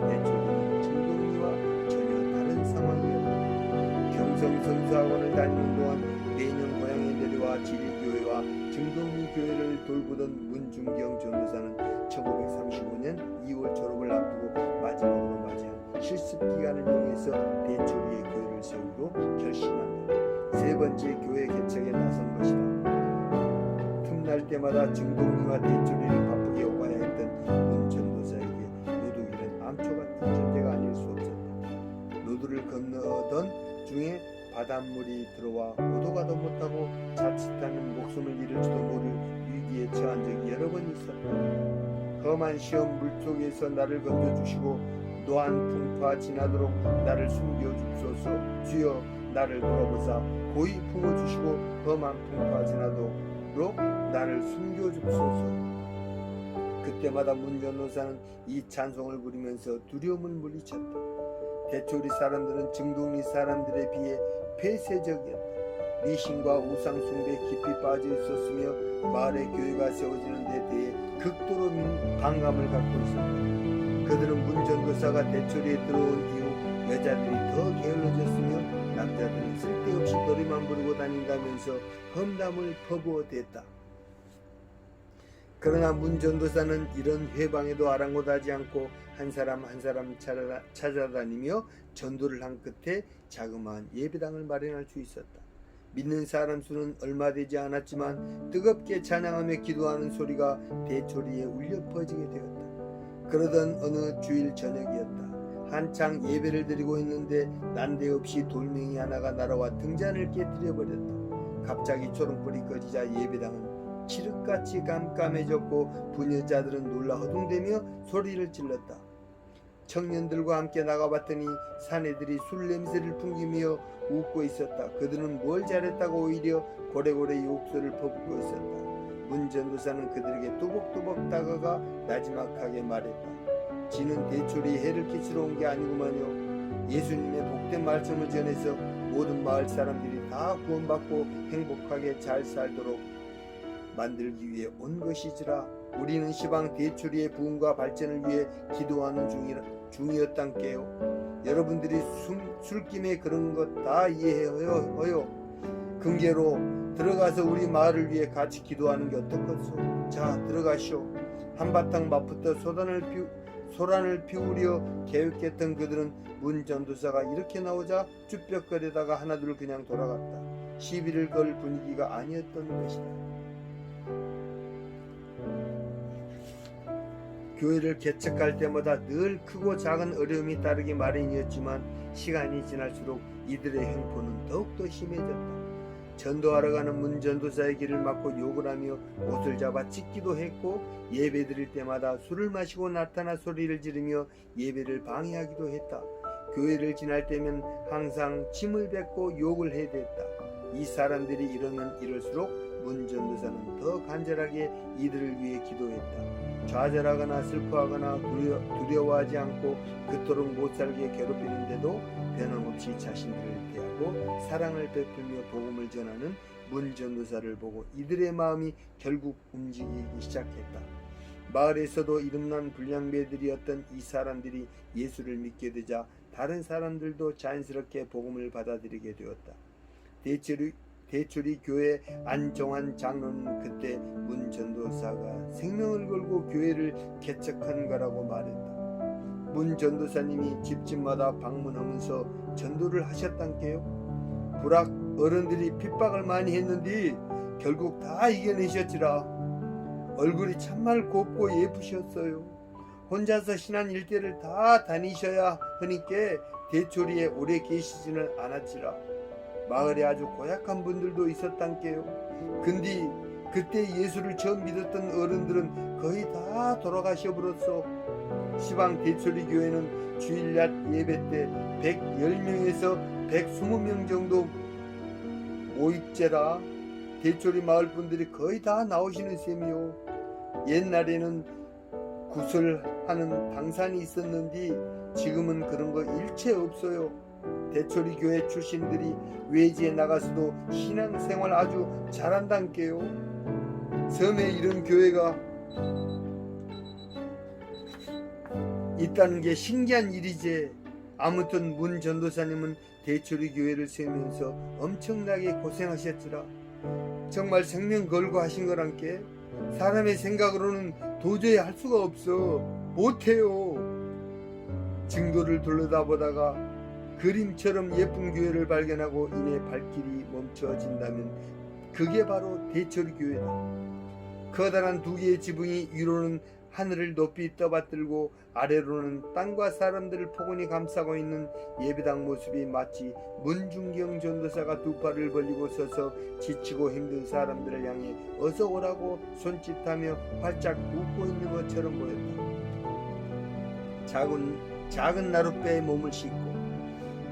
Speaker 1: 대초리는 증동리와 전혀 다른 상황이었다. 경성선수학원을 다니는 동안 매년 고향에 내려와 지리교회와 증동리 교회를 돌보던 문중경 전도사는 1935년 2월 졸업을 앞두고 마지막으로 맞이한 실습 기간을 통해서 대초리의 교회를 세우기로 결심한다. 세 번째 교회 개척에 나선 것이다. 틈날 때마다 증동이와 대초리를 바쁘게 오가야 했던 문 전도사에게 노두기는 암초 같은 존재가 아닐 수 없었다. 노두를 건너던 중에 바닷물이 들어와 오도가도 못하고 자칫하면 목숨을 잃을지도 모를 위기에 처한 적이 여러 번 있었다. 험한 시험 물속에서 나를 건져주시고 노한 풍파 지나도록 나를 숨겨주소서. 주여 나를 돌아보사 고이 품어주시고 험한 풍파 지나도록 나를 숨겨주소서. 그때마다 문 전도사는 이 찬송을 부르면서 두려움을 물리쳤다. 대초리 사람들은 증동리 사람들에 비해 폐쇄적이었다. 미신과 우상숭배에 깊이 빠져 있었으며 마을의 교회가 세워지는 데 대해 극도로 반감을 갖고 있었다. 그들은 문 전도사가 대초리에 들어온 이후 여자들이 더 게을러졌으며 남자들은 쓸데없이 노래만 부르고 다닌다면서 험담을 퍼부어댔다. 그러나 문 전도사는 이런 회방에도 아랑곳하지 않고 한 사람 한 사람 찾아다니며 전도를 한 끝에 자그마한 예배당을 마련할 수 있었다. 믿는 사람 수는 얼마 되지 않았지만 뜨겁게 찬양하며 기도하는 소리가 대초리에 울려 퍼지게 되었다. 그러던 어느 주일 저녁이었다. 한창 예배를 드리고 있는데 난데없이 돌멩이 하나가 날아와 등잔을 깨뜨려 버렸다. 갑자기 초롱불이 꺼지자 예배당은 칠흑같이 깜깜해졌고 부녀자들은 놀라 허둥대며 소리를 질렀다. 청년들과 함께 나가봤더니 사내들이 술 냄새를 풍기며 웃고 있었다. 그들은 뭘 잘했다고 오히려 고래고래 욕설을 퍼붓고 있었다. 문 전도사는 그들에게 또박또박 다가가 나지막하게 말했다. 지는 대초리 해를 끼치러 온 게 아니구만요. 예수님의 복된 말씀을 전해서 모든 마을 사람들이 다 구원받고 행복하게 잘 살도록 만들기 위해 온 것이지라. 우리는 시방 대초리의 부흥과 발전을 위해 기도하는 중이었단께요. 여러분들이 술김에 그런 것 다 이해해요. 금계로 들어가서 우리 마을을 위해 같이 기도하는 게 어떻겠소? 자, 들어가시오. 한바탕 맞붙어 소란을 피우려 계획했던 그들은 문 전도사가 이렇게 나오자 쭈뼛거리다가 하나둘 그냥 돌아갔다. 시비를 걸 분위기가 아니었던 것이다. 교회를 개척할 때마다 늘 크고 작은 어려움이 따르기 마련이었지만 시간이 지날수록 이들의 횡포는 더욱더 심해졌다. 전도하러 가는 문 전도사의 길을 막고 욕을 하며 옷을 잡아 찢기도 했고 예배 드릴 때마다 술을 마시고 나타나 소리를 지르며 예배를 방해하기도 했다. 교회를 지날 때면 항상 침을 뱉고 욕을 해댔다. 이 사람들이 이러면 이럴수록 문 전도사는 더 간절하게 이들을 위해 기도했다. 좌절하거나 슬퍼하거나 두려워하지 않고 그토록 못살게 괴롭히는데도 변함없이 자신들을 대하고 사랑을 베풀며 복음을 전하는 문 전도사를 보고 이들의 마음이 결국 움직이기 시작했다. 마을에서도 이름난 불량배들이었던 이 사람들이 예수를 믿게 되자 다른 사람들도 자연스럽게 복음을 받아들이게 되었다. 대초리 교회 안정환 장로는 그때 문 전도사가 생명을 걸고 교회를 개척한 거라고 말했다. 문 전도사님이 집집마다 방문하면서 전도를 하셨단께요. 불악 어른들이 핍박을 많이 했는데 결국 다 이겨내셨지라. 얼굴이 참말 곱고 예쁘셨어요. 혼자서 신안 일대를 다 다니셔야 하니까 대초리에 오래 계시지는 않았지라. 마을에 아주 고약한 분들도 있었단께요. 근데 그때 예수를 처음 믿었던 어른들은 거의 다 돌아가셔 버렸어. 시방 대초리 교회는 주일낮 예배 때 110명에서 120명 정도 모입제라. 대초리 마을 분들이 거의 다 나오시는 셈이요. 옛날에는 구설하는 당산이 있었는데 지금은 그런 거 일체 없어요. 대초리 교회 출신들이 외지에 나가서도 신앙생활 아주 잘한단께요. 섬에 이런 교회가 있다는 게 신기한 일이지. 아무튼 문 전도사님은 대초리 교회를 세우면서 엄청나게 고생하셨지라. 정말 생명 걸고 하신 거란께. 사람의 생각으로는 도저히 할 수가 없어. 못해요. 증거를 둘러다보다가 그림처럼 예쁜 교회를 발견하고 이내 발길이 멈춰진다면 그게 바로 대철 교회다. 커다란 두 개의 지붕이 위로는 하늘을 높이 떠받들고 아래로는 땅과 사람들을 포근히 감싸고 있는 예배당 모습이 마치 문중경 전도사가 두 팔을 벌리고 서서 지치고 힘든 사람들을 향해 어서 오라고 손짓하며 활짝 웃고 있는 것처럼 보였다. 작은 나룻배에 몸을 싣고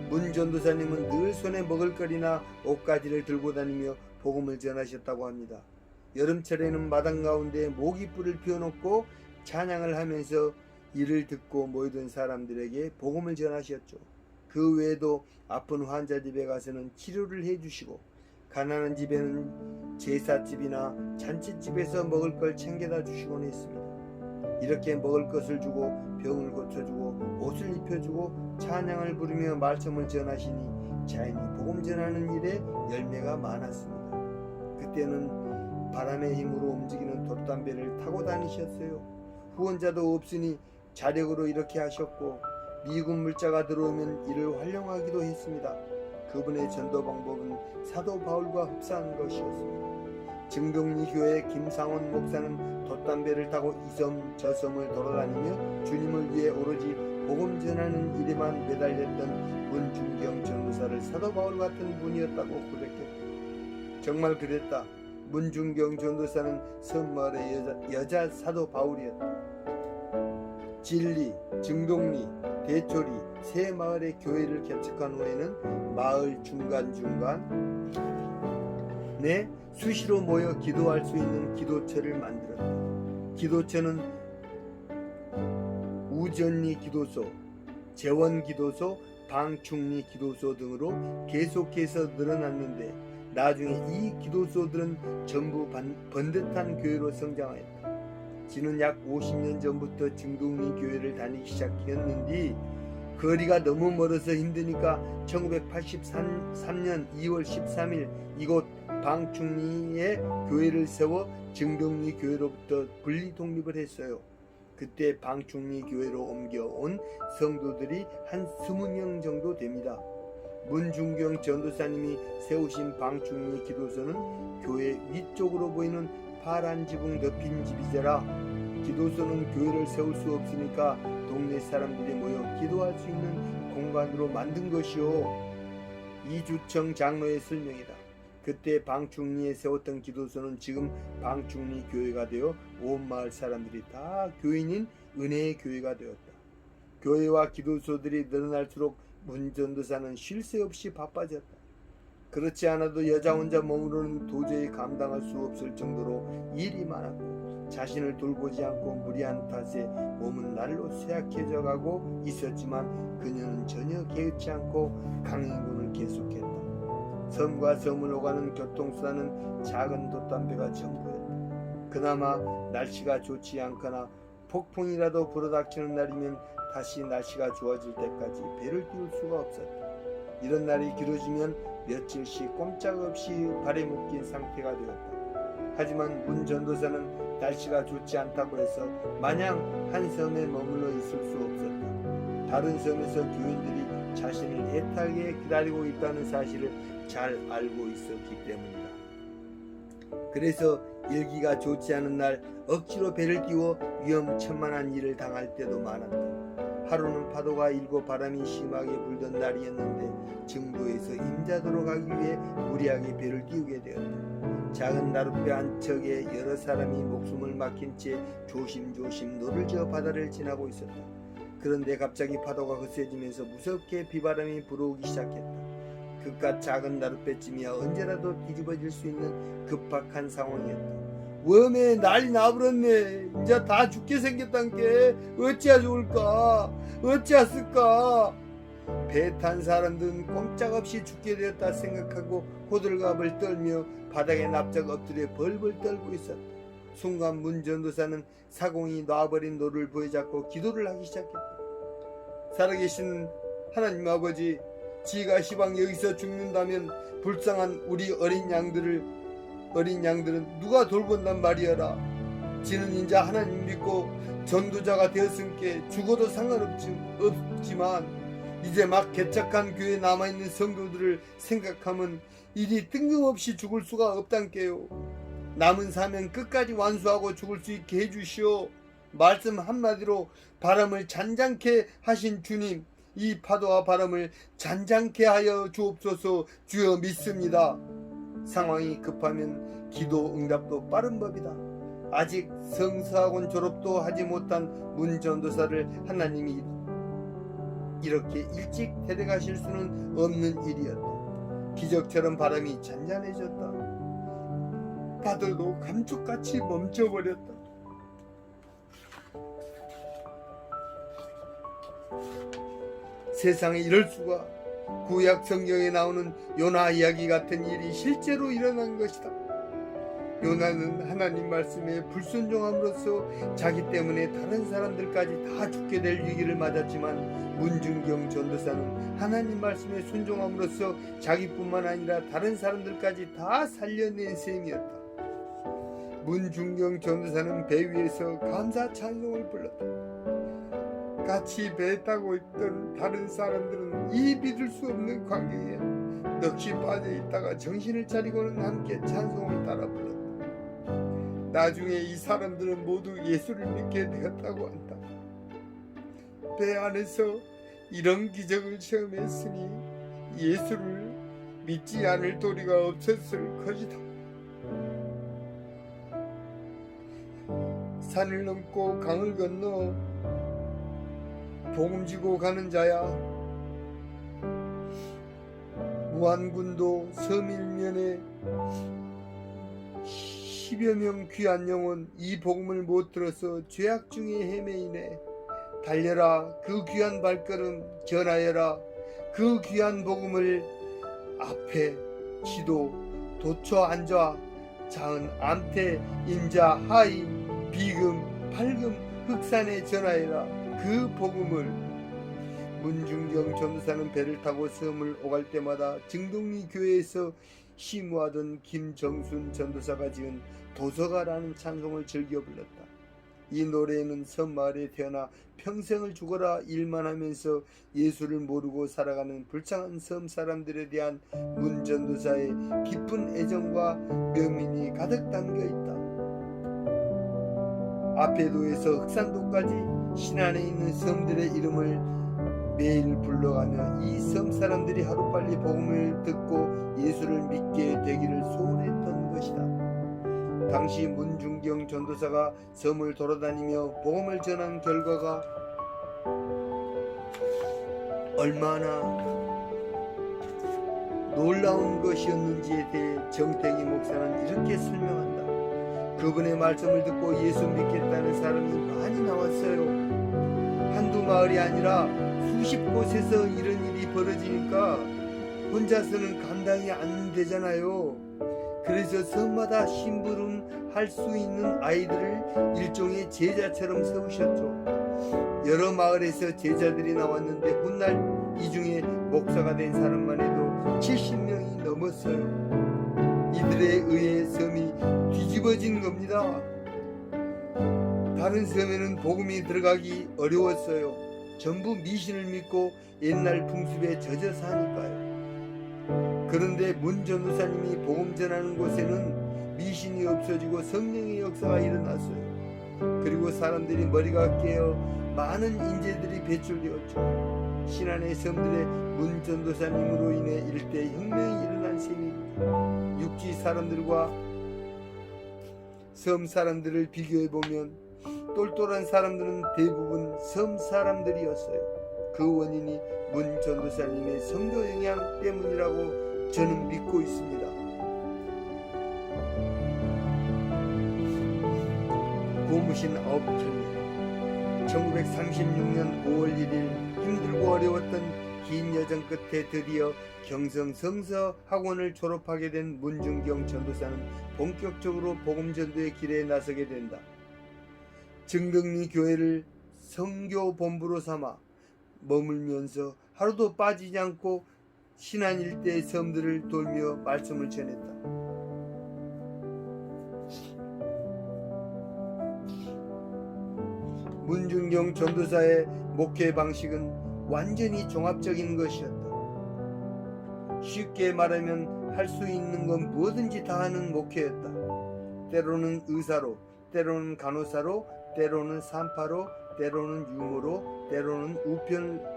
Speaker 1: 문 전도사님은 늘 손에 먹을거리나 옷가지를 들고 다니며 복음을 전하셨다고 합니다. 여름철에는 마당 가운데 모깃불을 피워놓고 찬양을 하면서 이를 듣고 모이던 사람들에게 복음을 전하셨죠. 그 외에도 아픈 환자 집에 가서는 치료를 해주시고 가난한 집에는 제사집이나 잔치집에서 먹을 걸 챙겨다 주시곤 했습니다. 이렇게 먹을 것을 주고 병을 고쳐주고 옷을 입혀주고 찬양을 부르며 말씀을 전하시니 자연히 복음 전하는 일에 열매가 많았습니다. 그때는 바람의 힘으로 움직이는 돛담배를 타고 다니셨어요. 후원자도 없으니 자력으로 이렇게 하셨고 미군 물자가 들어오면 이를 활용하기도 했습니다. 그분의 전도 방법은 사도 바울과 흡사한 것이었습니다. 증동리 교회 김상원 목사는 돛담배를 타고 이 섬 저 섬을 돌아다니며 주님을 위해 오로지 복음 전하는 일에만 매달렸던 문중경 전도사를 사도 바울 같은 분이었다고 고백했다. 정말 그랬다. 문중경 전도사는 섬마을의 여자 사도 바울이었다. 진리, 증동리, 대초리 세 마을의 교회를 개척한 후에는 마을 중간중간에 수시로 모여 기도할 수 있는 기도처를 만들었다. 기도처는 우전리 기도소, 재원기도소, 방충리 기도소 등으로 계속해서 늘어났는데 나중에 이 기도소들은 전부 번듯한 교회로 성장하였다. 지는 약 50년 전부터 증동리 교회를 다니기 시작했는데 거리가 너무 멀어서 힘드니까 1983년 2월 13일 이곳 방충리에 교회를 세워 증동리 교회로부터 분리 독립을 했어요. 그때 방충리 교회로 옮겨온 성도들이 한 20명 정도 됩니다. 문중경 전도사님이 세우신 방충리 기도소는 교회 위쪽으로 보이는 파란 지붕 덮인 집이더라. 기도소는 교회를 세울 수 없으니까 동네 사람들이 모여 기도할 수 있는 공간으로 만든 것이요. 이주청 장로의 설명이다. 그때 방충리에 세웠던 기도소는 지금 방충리 교회가 되어 온 마을 사람들이 다 교인인 은혜의 교회가 되었다. 교회와 기도소들이 늘어날수록 문 전도사는 쉴 새 없이 바빠졌다. 그렇지 않아도 여자 혼자 몸으로는 도저히 감당할 수 없을 정도로 일이 많았고 자신을 돌보지 않고 무리한 탓에 몸은 날로 쇠약해져 가고 있었지만 그녀는 전혀 개의치 않고 강행군을 계속했다. 섬과 섬을 오가는 교통수단은 작은 돛담배가 전부였다. 그나마 날씨가 좋지 않거나 폭풍이라도 불어닥치는 날이면 다시 날씨가 좋아질 때까지 배를 띄울 수가 없었다. 이런 날이 길어지면 며칠씩 꼼짝없이 발에 묶인 상태가 되었다. 하지만 문 전도사는 날씨가 좋지 않다고 해서 마냥 한 섬에 머물러 있을 수 없었다. 다른 섬에서 교인들이 자신을 애타게 기다리고 있다는 사실을 잘 알고 있었기 때문이다. 그래서 일기가 좋지 않은 날 억지로 배를 띄워 위험천만한 일을 당할 때도 많았다. 하루는 파도가 일고 바람이 심하게 불던 날이었는데 증도에서 임자도로 가기 위해 무리하게 배를 띄우게 되었다. 작은 나룻배 한 척에 여러 사람이 목숨을 막힌 채 조심조심 노를 저어 바다를 지나고 있었다. 그런데 갑자기 파도가 거세지면서 무섭게 비바람이 불어오기 시작했다. 그깟 작은 나룻배쯤이야 언제라도 뒤집어질 수 있는 급박한 상황이었다. 웜에 난리 나버렸네. 이제 다 죽게 생겼단께. 어찌하 좋을까? 어찌하쓸까? 배 탄 사람들은 꼼짝없이 죽게 되었다 생각하고 호들갑을 떨며 바닥에 납작 엎드려 벌벌 떨고 있었다. 순간 문 전도사는 사공이 놔버린 노를 부여잡고 기도를 하기 시작했다. 살아계신 하나님 아버지, 지가 시방 여기서 죽는다면 불쌍한 우리 어린 양들은 누가 돌본단 말이여라. 지는 인자 하나님 믿고 전도자가 되었으니까 죽어도 상관없지 없지만 이제 막 개척한 교회에 남아있는 성도들을 생각하면 일이 뜬금없이 죽을 수가 없단께요. 남은 사명 끝까지 완수하고 죽을 수 있게 해주시오. 말씀 한마디로 바람을 잔잔케 하신 주님, 이 파도와 바람을 잔잔케 하여 주옵소서. 주여 믿습니다. 상황이 급하면 기도 응답도 빠른 법이다. 아직 성서학원 졸업도 하지 못한 문 전도사를 하나님이 이렇게 일찍 데려가실 수는 없는 일이었다. 기적처럼 바람이 잔잔해졌다. 파도도 감쪽같이 멈춰버렸다. 세상에 이럴 수가. 구약 성경에 나오는 요나 이야기 같은 일이 실제로 일어난 것이다. 요나는 하나님 말씀에 불순종함으로써 자기 때문에 다른 사람들까지 다 죽게 될 위기를 맞았지만 문중경 전도사는 하나님 말씀에 순종함으로써 자기뿐만 아니라 다른 사람들까지 다 살려낸 셈이었다. 문중경 전도사는 배 위에서 감사 찬송을 불렀다. 같이 배 타고 있던 다른 사람들은 이 믿을 수 없는 관계에 넋이 빠져 있다가 정신을 차리고는 함께 찬송을 따라 불렀다. 나중에 이 사람들은 모두 예수를 믿게 되었다고 한다. 배 안에서 이런 기적을 체험했으니 예수를 믿지 않을 도리가 없었을 것이다. 산을 넘고 강을 건너 복음 지고 가는 자야. 무안군도 섬일면에 10여 명 귀한 영혼 이 복음을 못 들어서 죄악 중에 헤매이네. 달려라, 그 귀한 발걸음 전하여라. 그 귀한 복음을 앞에 지도 도처 앉아 자은 암태 임자 하이 비금 밝음 흑산에 전하여라. 그 복음을. 문중경 전도사는 배를 타고 섬을 오갈 때마다 증동리 교회에서 시무하던 김정순 전도사가 지은 도서가라는 찬송을 즐겨 불렀다. 이 노래에는 섬마을에 태어나 평생을 죽어라 일만 하면서 예수를 모르고 살아가는 불쌍한 섬 사람들에 대한 문 전도사의 깊은 애정과 명민이 가득 담겨 있다. 아페도에서 흑산도까지 신안에 있는 섬들의 이름을 매일 불러가며 이 섬 사람들이 하루빨리 복음을 듣고 예수를 믿게 되기를 소원했던 것이다. 당시 문중경 전도사가 섬을 돌아다니며 복음을 전한 결과가 얼마나 놀라운 것이었는지에 대해 정택이 목사는 이렇게 설명한다. 그분의 말씀을 듣고 예수 믿겠다는 사람이 많이 나왔어요. 한두 마을이 아니라 수십 곳에서 이런 일이 벌어지니까 혼자서는 감당이 안 되잖아요. 그래서 섬마다 심부름할 수 있는 아이들을 일종의 제자처럼 세우셨죠. 여러 마을에서 제자들이 나왔는데 훗날 이 중에 목사가 된 사람만 해도 70명이 넘었어요. 이들에 의해 섬이 뒤집어진 겁니다. 다른 섬에는 복음이 들어가기 어려웠어요. 전부 미신을 믿고 옛날 풍습에 젖어 사니까요. 그런데 문 전도사님이 복음 전하는 곳에는 미신이 없어지고 성령의 역사가 일어났어요. 그리고 사람들이 머리가 깨어 많은 인재들이 배출되었죠. 신안의 섬들의 문 전도사님으로 인해 일대 혁명이 일어난 셈입니다. 육지 사람들과 섬 사람들을 비교해보면 똘똘한 사람들은 대부분 섬 사람들이었어요. 그 원인이 문 전도사님의 선교 영향 때문이라고 저는 믿고 있습니다. 고무신 9천년 1936년 5월 1일 힘들고 어려웠던 긴 여정 끝에 드디어 경성 성서 학원을 졸업하게 된 문중경 전도사는 본격적으로 복음전도의 길에 나서게 된다. 증덕리 교회를 선교 본부로 삼아 머물면서 하루도 빠지지 않고 신안 일대의 섬들을 돌며 말씀을 전했다. 문중경 전도사의 목회 방식은 완전히 종합적인 것이었다. 쉽게 말하면 할 수 있는 건 뭐든지 다 하는 목회였다. 때로는 의사로, 때로는 간호사로, 때로는 산파로, 때로는 유모로, 때로는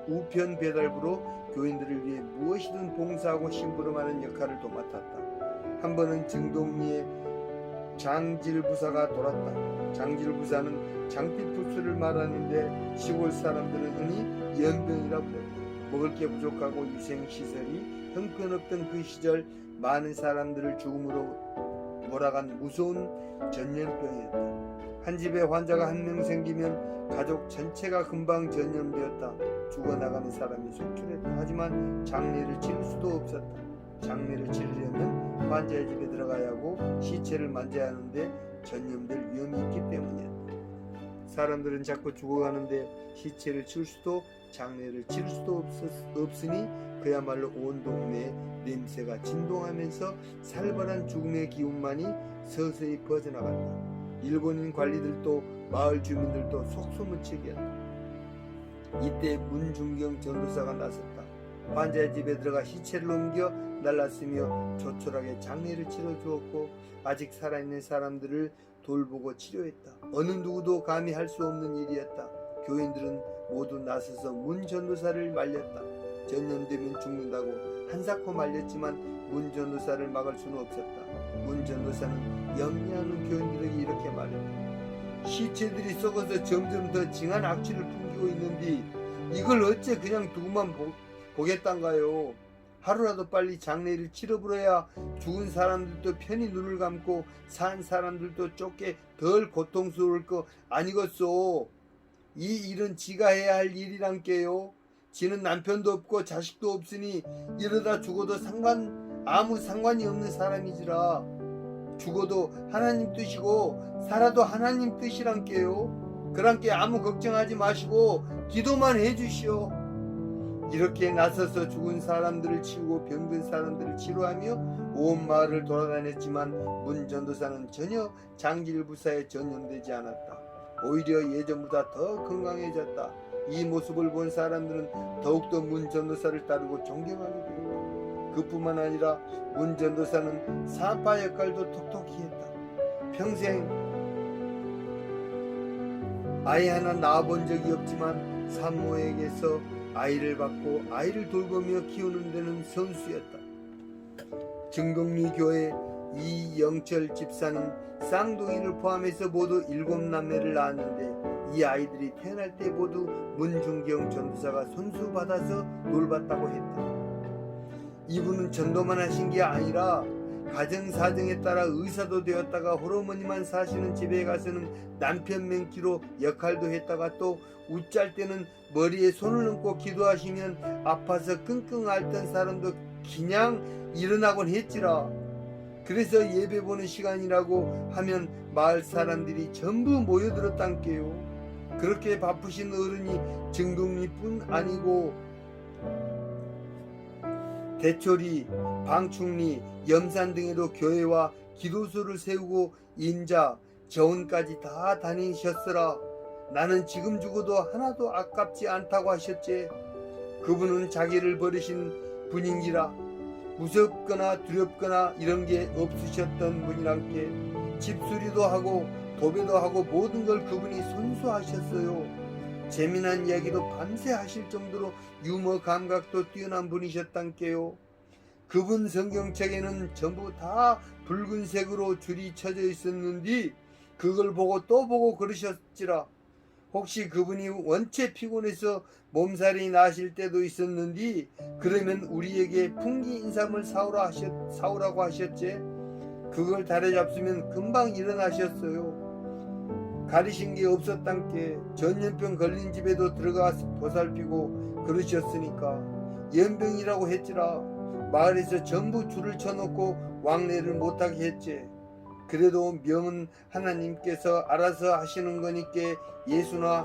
Speaker 1: 우편 배달부로 교인들을 위해 무엇이든 봉사하고 심부름하는 역할을 도맡았다. 한 번은 정동리에 장질부사가 돌았다. 장질부사는 장피푸스를 말하는데 시골 사람들은 흔히 연병이라 불렀다. 먹을 게 부족하고 위생시설이 형편없던 그 시절 많은 사람들을 죽음으로 몰아간 무서운 전염병이었다. 한 집에 환자가 한 명 생기면 가족 전체가 금방 전염되었다. 죽어나가는 사람이 속출했다. 하지만 장례를 치를 수도 없었다. 장례를 치르려면 환자의 집에 들어가야 하고 시체를 만져야 하는데 전염될 위험이 있기 때문이었다. 사람들은 자꾸 죽어가는데 시체를 치울 수도 장례를 치를 수도 없으니 그야말로 온 동네에 냄새가 진동하면서 살벌한 죽음의 기운만이 서서히 퍼져나갔다. 일본인 관리들도 마을 주민들도 속수무책이었다. 이때 문중경 전도사가 나섰다. 환자의 집에 들어가 시체를 옮겨 날랐으며 조촐하게 장례를 치러주었고 아직 살아있는 사람들을 돌보고 치료했다. 어느 누구도 감히 할 수 없는 일이었다. 교인들은 모두 나서서 문 전도사를 말렸다. 전염되면 죽는다고 한사코 말렸지만 문 전도사를 막을 수는 없었다. 문 전도사는 염려하는 교인들에게 이렇게 말했다. 시체들이 썩어서 점점 더 징한 악취를 풍기고 있는데 이걸 어째 그냥 두고만 보겠단가요? 하루라도 빨리 장례를 치러버려야 죽은 사람들도 편히 눈을 감고 산 사람들도 쫓게 덜 고통스러울 거 아니겠소? 이 일은 지가 해야 할 일이란께요. 지는 남편도 없고 자식도 없으니 이러다 죽어도 아무 상관이 없는 사람이지라. 죽어도 하나님 뜻이고 살아도 하나님 뜻이란께요. 그랑께 아무 걱정하지 마시고 기도만 해주시오. 이렇게 나서서 죽은 사람들을 치우고 병든 사람들을 치료하며 온 마을을 돌아다녔지만 문 전도사는 전혀 장질부사에 전염되지 않았다. 오히려 예전보다 더 건강해졌다. 이 모습을 본 사람들은 더욱더 문 전도사를 따르고 존경하게 되었다. 그뿐만 아니라 문 전도사는 산파 역할도 톡톡히 했다. 평생 아이 하나 낳아본 적이 없지만 산모에게서 아이를 받고 아이를 돌보며 키우는 데는 선수였다. 정동리 교회 이영철 집사는 쌍둥이를 포함해서 모두 7남매를 낳았는데 이 아이들이 태어날 때 모두 문중경 전도사가 손수받아서 돌봤다고 했다. 이분은 전도만 하신 게 아니라 가정사정에 따라 의사도 되었다가 홀어머니만 사시는 집에 가서는 남편 맹키로 역할도 했다가 또 웃잘 때는 머리에 손을 얹고 기도하시면 아파서 끙끙 앓던 사람도 그냥 일어나곤 했지라. 그래서 예배 보는 시간이라고 하면 마을 사람들이 전부 모여들었단께요. 그렇게 바쁘신 어른이 정동리뿐 아니고 대초리, 방충리, 염산 등에도 교회와 기도소를 세우고 인자, 저운까지 다 다니셨으라. 나는 지금 죽어도 하나도 아깝지 않다고 하셨지. 그분은 자기를 버리신 분인기라. 무섭거나 두렵거나 이런 게 없으셨던 분이란께. 집수리도 하고 도배도 하고 모든 걸 그분이 손수하셨어요. 재미난 이야기도 밤새 하실 정도로 유머 감각도 뛰어난 분이셨단께요. 그분 성경책에는 전부 다 붉은색으로 줄이 쳐져 있었는데 그걸 보고 또 보고 그러셨지라. 혹시 그분이 원체 피곤해서 몸살이 나실 때도 있었는데 그러면 우리에게 풍기 인삼을 사오라고 하셨지. 그걸 다려잡수면 금방 일어나셨어요. 가리신 게 없었단께. 전염병 걸린 집에도 들어가서 보살피고 그러셨으니까. 연병이라고 했지라. 마을에서 전부 줄을 쳐놓고 왕래를 못하게 했지. 그래도 명은 하나님께서 알아서 하시는 거니까 예수나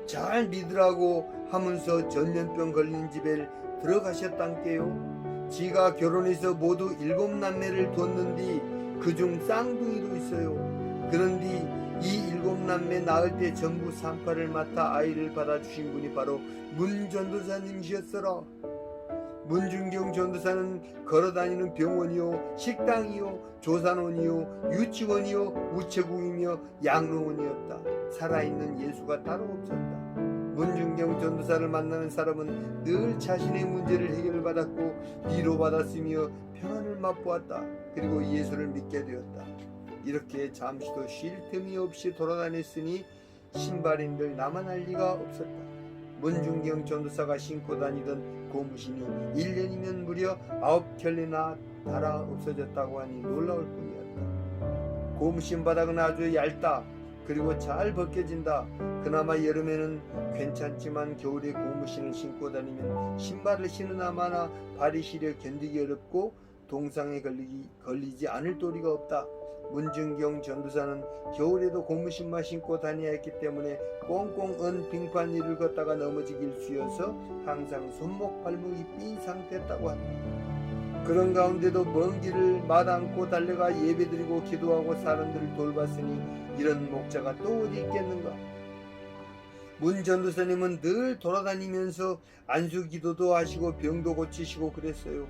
Speaker 1: 잘 믿으라고 하면서 전염병 걸린 집에 들어가셨단께요. 지가 결혼해서 모두 7남매를 뒀는데 그중 쌍둥이도 있어요. 그런데 이 7남매 낳을 때 전부 산파를 맡아 아이를 받아주신 분이 바로 문전도사님이셨어라. 문중경 전도사는 걸어다니는 병원이요, 식당이요, 조산원이요, 유치원이요, 우체국이며 양로원이었다. 살아있는 예수가 따로 없었다. 문중경 전도사를 만나는 사람은 늘 자신의 문제를 해결받았고 위로받았으며 평안을 맛보았다. 그리고 예수를 믿게 되었다. 이렇게 잠시도 쉴 틈이 없이 돌아다녔으니 신발인들 나만 할 리가 없었다. 문중경 전도사가 신고 다니던 고무신이 1년이면 무려 9켤레나 달아 없어졌다고 하니 놀라울 뿐이었다. 고무신 바닥은 아주 얇다. 그리고 잘 벗겨진다. 그나마 여름에는 괜찮지만 겨울에 고무신을 신고 다니면 신발을 신으나 마나 발이 시려 견디기 어렵고 동상에 걸리지 않을 도리가 없다. 문중경 전도사는 겨울에도 고무신만 신고 다녀야 했기 때문에 꽁꽁 언 빙판 위를 걷다가 넘어지기 일쑤여서 항상 손목 발목이 삔 상태였다고 한다. 그런 가운데도 먼 길을 마다않고 달려가 예배드리고 기도하고 사람들을 돌봤으니 이런 목자가 또 어디 있겠는가. 문 전도사님은 늘 돌아다니면서 안수 기도도 하시고 병도 고치시고 그랬어요.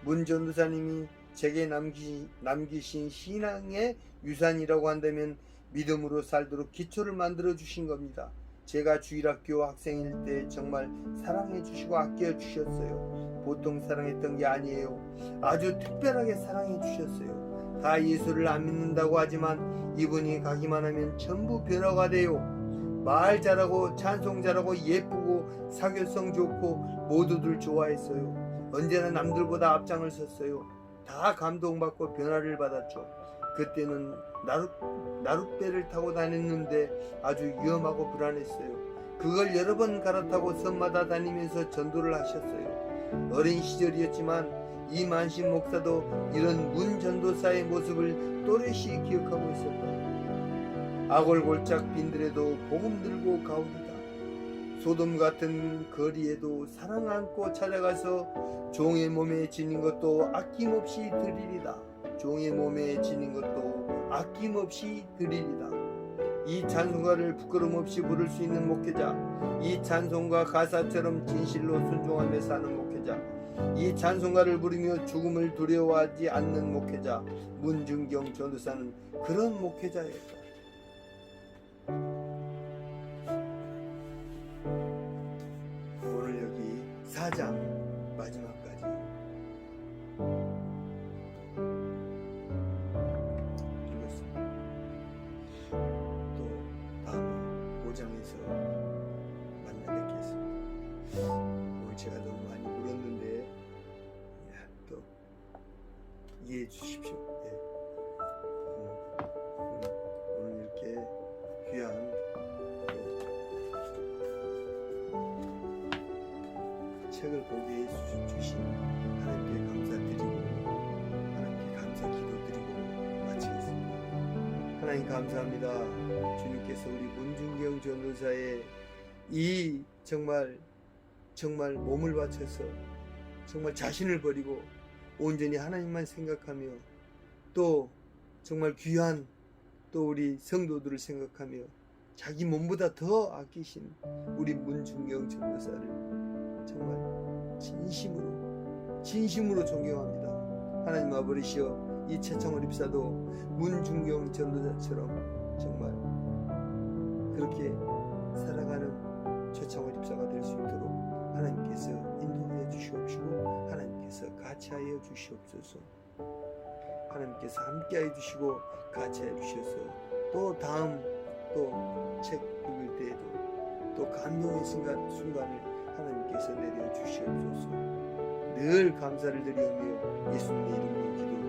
Speaker 1: 문 전도사님이 제게 남기신 신앙의 유산이라고 한다면 믿음으로 살도록 기초를 만들어 주신 겁니다. 제가 주일학교 학생일 때 정말 사랑해 주시고 아껴 주셨어요. 보통 사랑했던 게 아니에요. 아주 특별하게 사랑해 주셨어요. 다 예수를 안 믿는다고 하지만 이분이 가기만 하면 전부 변화가 돼요. 말 잘하고 찬송 잘하고 예쁘고 사교성 좋고 모두들 좋아했어요. 언제나 남들보다 앞장을 섰어요. 다 감동받고 변화를 받았죠. 그때는 나룻배를 타고 다녔는데 아주 위험하고 불안했어요. 그걸 여러 번 갈아타고 섬마다 다니면서 전도를 하셨어요. 어린 시절이었지만 이만신 목사도 이런 문 전도사의 모습을 또렷이 기억하고 있었다. 아골골짝 빈들에도 복음 들고 가오리다. 소돔 같은 거리에도 사랑 안고 찾아가서 종의 몸에 지닌 것도 아낌없이 드리리다. 종의 몸에 지닌 것도 아낌없이 드리리다. 이 찬송가를 부끄럼 없이 부를 수 있는 목회자, 이 찬송가 가사처럼 진실로 순종하며 사는 목회자, 이 찬송가를 부르며 죽음을 두려워하지 않는 목회자, 문중경 전도사는 그런 목회자였다. 오늘 여기 4장 마지막까지 읽었습니다. 또 다음 5장에서 만나 뵙겠습니다. 오늘 제가 너무 많이 물었는데 또 이해해 주십시오. 오늘 이렇게 귀한 책을 보게 해주신 하나님께 감사드리고 하나님께 감사 기도드리고 마치겠습니다. 하나님 감사합니다. 주님께서 우리 문중경 전도사의 이 정말 몸을 바쳐서 정말 자신을 버리고 온전히 하나님만 생각하며 또 정말 귀한 또 우리 성도들을 생각하며 자기 몸보다 더 아끼신 우리 문중경 전도사를 정말 진심으로 존경합니다. 하나님 아버지시여, 이 최청월 입사도 문중경 전도사처럼 정말 그렇게 살아가는 최청월 입사가 될 수 있도록 하나님께서 인도하여 주시옵시고 하나님께서 같이하여 주시옵소서. 하나님께서 함께하여 주시고 같이하여 주셔서 또 다음 또 책 읽을 때에도 또 감동의 순간을 하나님께서 내려 주시옵소서. 늘 감사를 드리오며 예수님의 이름으로 기도합니다.